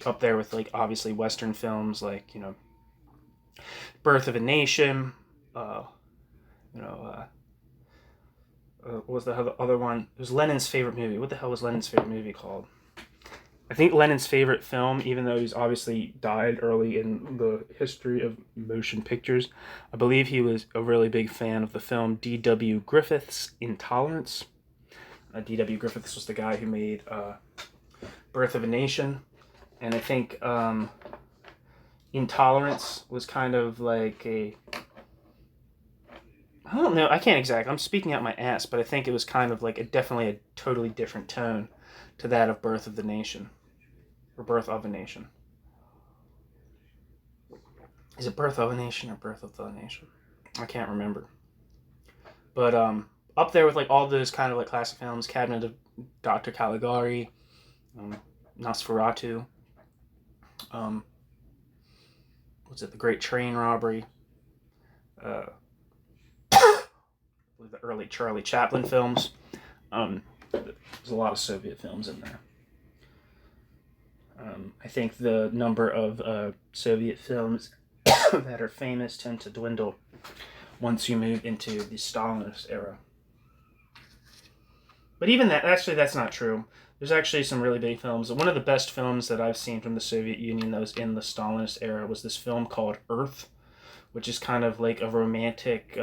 Up there with, like, obviously Western films like, Birth of a Nation, what was the other one? It was Lenin's favorite movie. What the hell was Lenin's favorite movie called? I think Lenin's favorite film, even though he's obviously died early in the history of motion pictures, I believe he was a really big fan of the film D.W. Griffith's Intolerance. D.W. Griffiths was the guy who made Birth of a Nation. And I think Intolerance was kind of like I don't know, I can't exactly, I'm speaking out my ass, but I think it was kind of like definitely a totally different tone to that of Birth of the Nation. Or Birth of a Nation. Is it Birth of a Nation or Birth of the Nation? I can't remember. But up there with like all those kind of like classic films, Cabinet of Dr. Caligari, Nosferatu, what's it, The Great Train Robbery, the early Charlie Chaplin films. There's a lot of Soviet films in there. I think the number of Soviet films that are famous tend to dwindle once you move into the Stalinist era. But even that, actually, that's not true. There's actually some really big films. One of the best films that I've seen from the Soviet Union that was in the Stalinist era was this film called Earth, which is kind of like a romantic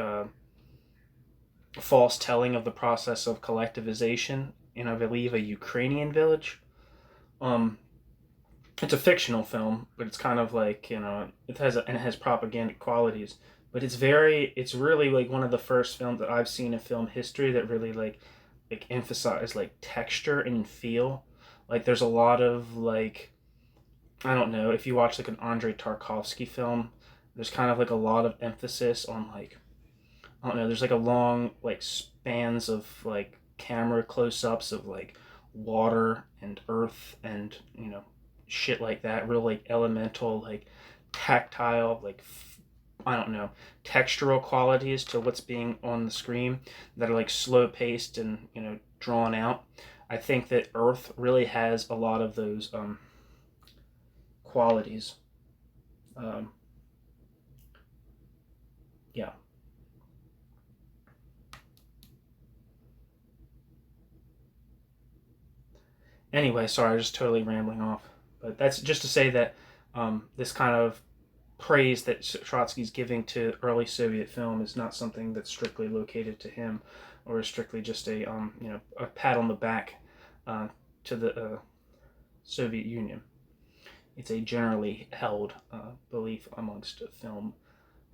false telling of the process of collectivization in, I believe, a Ukrainian village. It's a fictional film, but it's kind of like, it has propagandic qualities. But it's really like one of the first films that I've seen in film history that really like emphasize like texture and feel. Like there's a lot of like, I don't know, if you watch like an Andrei Tarkovsky film, there's kind of like a lot of emphasis on like, I don't know, there's like a long like spans of like camera close-ups of like water and earth and shit like that, real like elemental, like tactile, like I don't know, textural qualities to what's being on the screen that are like slow paced and, drawn out. I think that Earth really has a lot of those qualities. Yeah. Anyway, sorry, I was just totally rambling off. But that's just to say that this kind of praise that Trotsky's giving to early Soviet film is not something that's strictly located to him, or is strictly just a a pat on the back to the Soviet Union. It's a generally held belief amongst film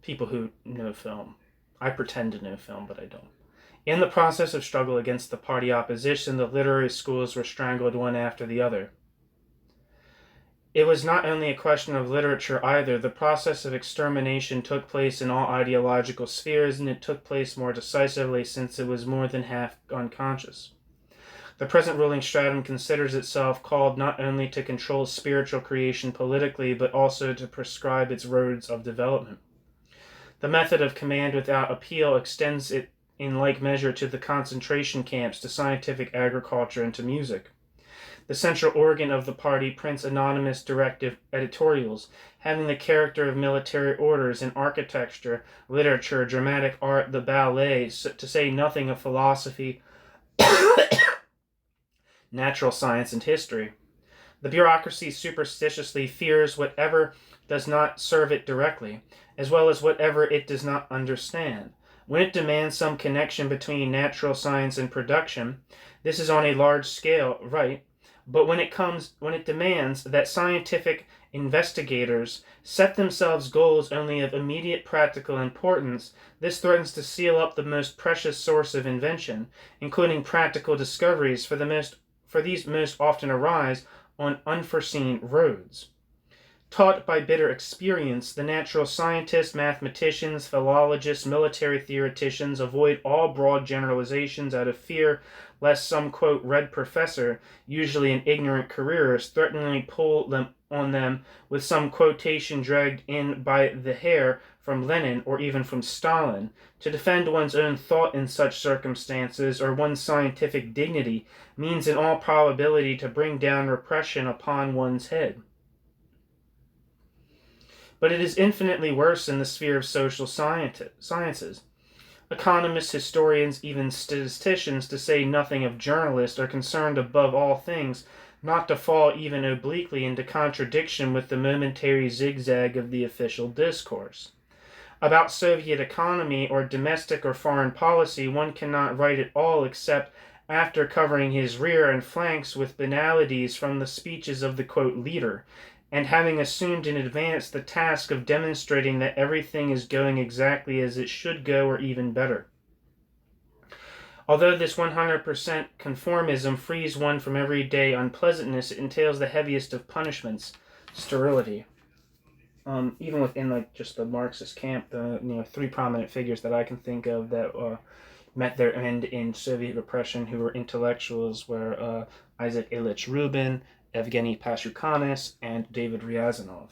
people who know film. I pretend to know film, but I don't. In the process of struggle against the party opposition, the literary schools were strangled one after the other. It was not only a question of literature either. The process of extermination took place in all ideological spheres, and it took place more decisively since it was more than half unconscious. The present ruling stratum considers itself called not only to control spiritual creation politically, but also to prescribe its roads of development. The method of command without appeal extends it in like measure to the concentration camps, to scientific agriculture, and to music. The central organ of the party prints anonymous directive editorials, having the character of military orders in architecture, literature, dramatic art, the ballet, to say nothing of philosophy, natural science, and history. The bureaucracy superstitiously fears whatever does not serve it directly, as well as whatever it does not understand. When it demands some connection between natural science and production, this is on a large scale, right? But when it demands that scientific investigators set themselves goals only of immediate practical importance, this threatens to seal up the most precious source of invention, including practical discoveries, for these most often arise on unforeseen roads. Taught by bitter experience, the natural scientists, mathematicians, philologists, military theoreticians avoid all broad generalizations out of fear lest some, quote, red professor, usually an ignorant careerist, threateningly pull on them with some quotation dragged in by the hair from Lenin or even from Stalin. To defend one's own thought in such circumstances, or one's scientific dignity, means in all probability to bring down repression upon one's head. But it is infinitely worse in the sphere of social sciences. Economists, historians, even statisticians, to say nothing of journalists, are concerned above all things not to fall even obliquely into contradiction with the momentary zigzag of the official discourse. About Soviet economy or domestic or foreign policy one cannot write at all except after covering his rear and flanks with banalities from the speeches of the, quote, leader, and having assumed in advance the task of demonstrating that everything is going exactly as it should go or even better. Although this 100% conformism frees one from everyday unpleasantness, it entails the heaviest of punishments, sterility. Even within just the Marxist camp, the three prominent figures that I can think of that met their end in Soviet repression who were intellectuals were Isaac Ilyich Rubin, Evgeny Pashukhanis, and David Ryazanov.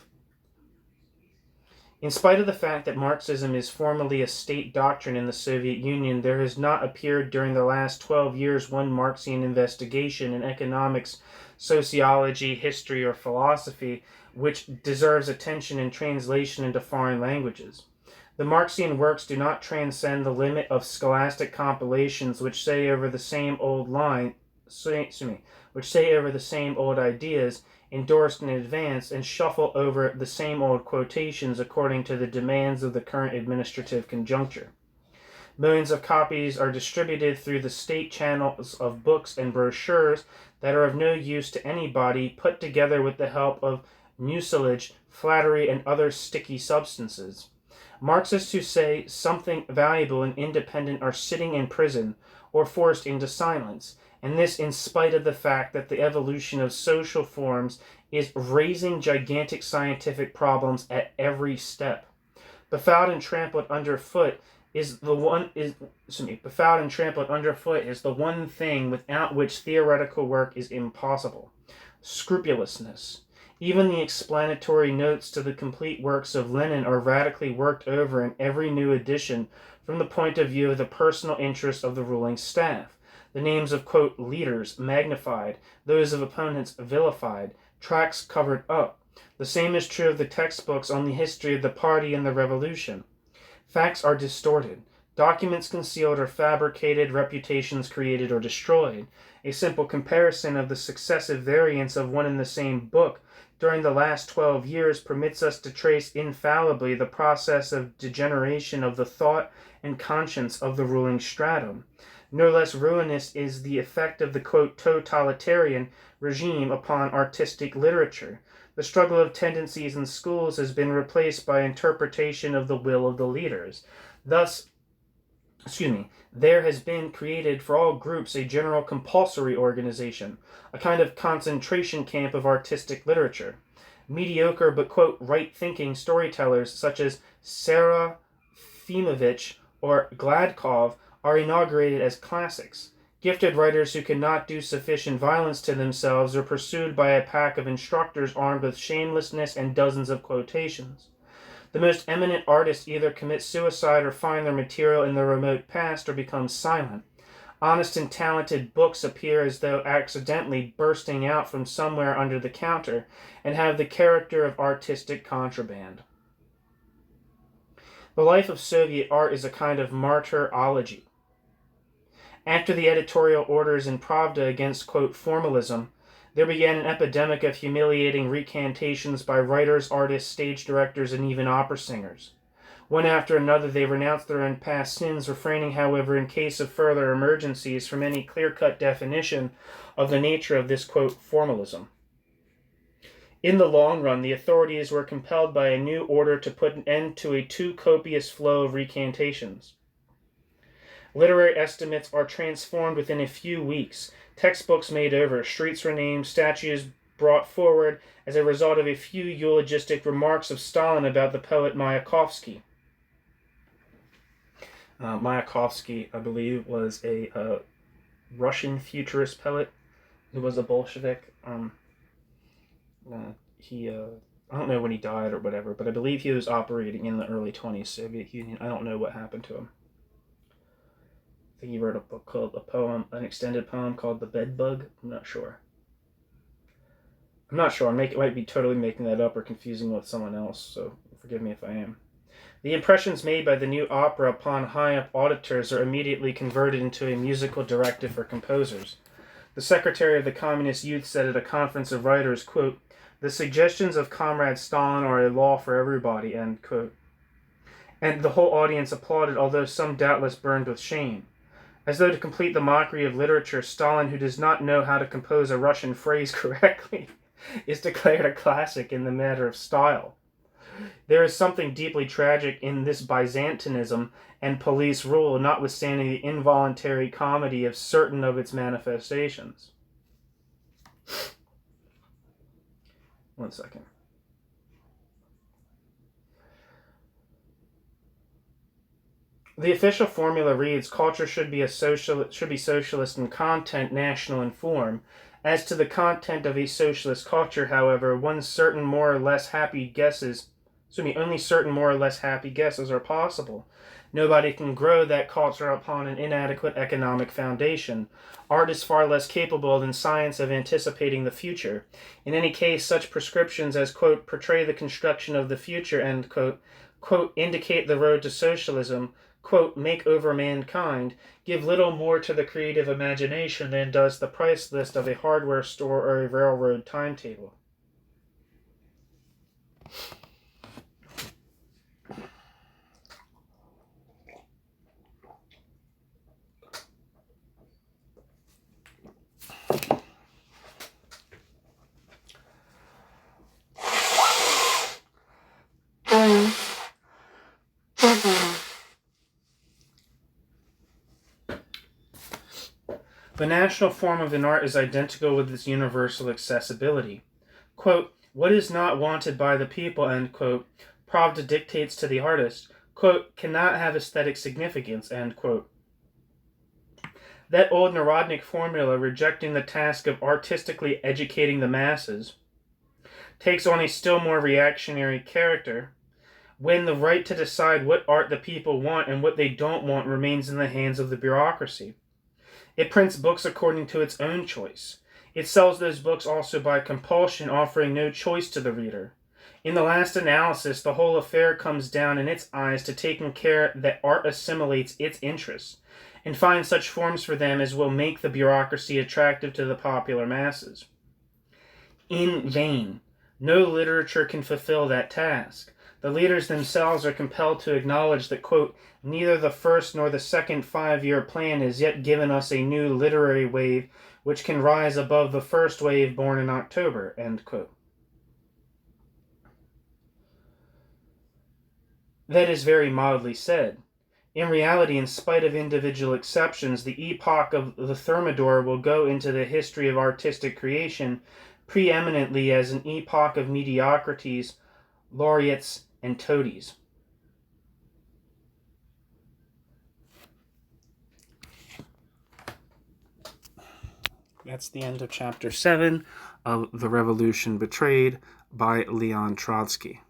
In spite of the fact that Marxism is formally a state doctrine in the Soviet Union, there has not appeared during the last 12 years one Marxian investigation in economics, sociology, history, or philosophy which deserves attention and translation into foreign languages. The Marxian works do not transcend the limit of scholastic compilations which say over the same old ideas endorsed in advance and shuffle over the same old quotations according to the demands of the current administrative conjuncture. Millions of copies are distributed through the state channels of books and brochures that are of no use to anybody, put together with the help of mucilage, flattery, and other sticky substances. Marxists who say something valuable and independent are sitting in prison or forced into silence, and this in spite of the fact that the evolution of social forms is raising gigantic scientific problems at every step. Befouled and trampled underfoot is the one thing without which theoretical work is impossible. Scrupulousness. Even the explanatory notes to the complete works of Lenin are radically worked over in every new edition from the point of view of the personal interest of the ruling staff. The names of, quote, leaders magnified, those of opponents vilified, tracks covered up. The same is true of the textbooks on the history of the party and the revolution. Facts are distorted, documents concealed or fabricated, reputations created or destroyed. A simple comparison of the successive variants of one and the same book during the last 12 years permits us to trace infallibly the process of degeneration of the thought and conscience of the ruling stratum. No less ruinous is the effect of the, quote, totalitarian regime upon artistic literature. The struggle of tendencies in schools has been replaced by interpretation of the will of the leaders. Thus, there has been created for all groups a general compulsory organization, a kind of concentration camp of artistic literature. Mediocre but, quote, right-thinking storytellers such as Sarah Fimovich or Gladkov are inaugurated as classics. Gifted writers who cannot do sufficient violence to themselves are pursued by a pack of instructors armed with shamelessness and dozens of quotations. The most eminent artists either commit suicide or find their material in the remote past or become silent. Honest and talented books appear as though accidentally bursting out from somewhere under the counter and have the character of artistic contraband. The life of Soviet art is a kind of martyrology. After the editorial orders in Pravda against, quote, formalism, there began an epidemic of humiliating recantations by writers, artists, stage directors, and even opera singers. One after another they renounced their own past sins, refraining, however, in case of further emergencies, from any clear-cut definition of the nature of this, quote, formalism. In the long run, the authorities were compelled by a new order to put an end to a too copious flow of recantations. Literary estimates are transformed within a few weeks, textbooks made over, streets renamed, statues brought forward as a result of a few eulogistic remarks of Stalin about the poet Mayakovsky. Mayakovsky, I believe, was a Russian futurist poet who was a Bolshevik. I don't know when he died or whatever, but I believe he was operating in the early 20th Soviet Union. I don't know what happened to him. I think he wrote a book called an extended poem called The Bedbug. I'm not sure. I might be totally making that up or confusing with someone else, so forgive me if I am. The impressions made by the new opera upon high-up auditors are immediately converted into a musical directive for composers. The secretary of the Communist Youth said at a conference of writers, quote, "The suggestions of Comrade Stalin are a law for everybody," end quote. And the whole audience applauded, although some doubtless burned with shame. As though to complete the mockery of literature, Stalin, who does not know how to compose a Russian phrase correctly, is declared a classic in the matter of style. There is something deeply tragic in this Byzantinism and police rule, notwithstanding the involuntary comedy of certain of its manifestations. One second. The official formula reads, culture should be socialist in content, national in form. As to the content of a socialist culture, however, only certain more or less happy guesses are possible. Nobody can grow that culture upon an inadequate economic foundation. Art is far less capable than science of anticipating the future. In any case, such prescriptions as, quote, portray the construction of the future, end quote, indicate the road to socialism, quote, make over mankind, give little more to the creative imagination than does the price list of a hardware store or a railroad timetable. The national form of an art is identical with its universal accessibility. Quote, what is not wanted by the people, end quote, Pravda dictates to the artist, quote, cannot have aesthetic significance, end quote. That old Narodnik formula, rejecting the task of artistically educating the masses, takes on a still more reactionary character when the right to decide what art the people want and what they don't want remains in the hands of the bureaucracy. It prints books according to its own choice. It sells those books also by compulsion, offering no choice to the reader. In the last analysis, the whole affair comes down in its eyes to taking care that art assimilates its interests, and finds such forms for them as will make the bureaucracy attractive to the popular masses. In vain. No literature can fulfill that task. The leaders themselves are compelled to acknowledge that, quote, neither the first nor the second 5-year plan has yet given us a new literary wave which can rise above the first wave born in October, end quote. That is very mildly said. In reality, in spite of individual exceptions, the epoch of the Thermidor will go into the history of artistic creation preeminently as an epoch of mediocrities, laureates, and toadies. That's the end of Chapter 7 of The Revolution Betrayed by Leon Trotsky.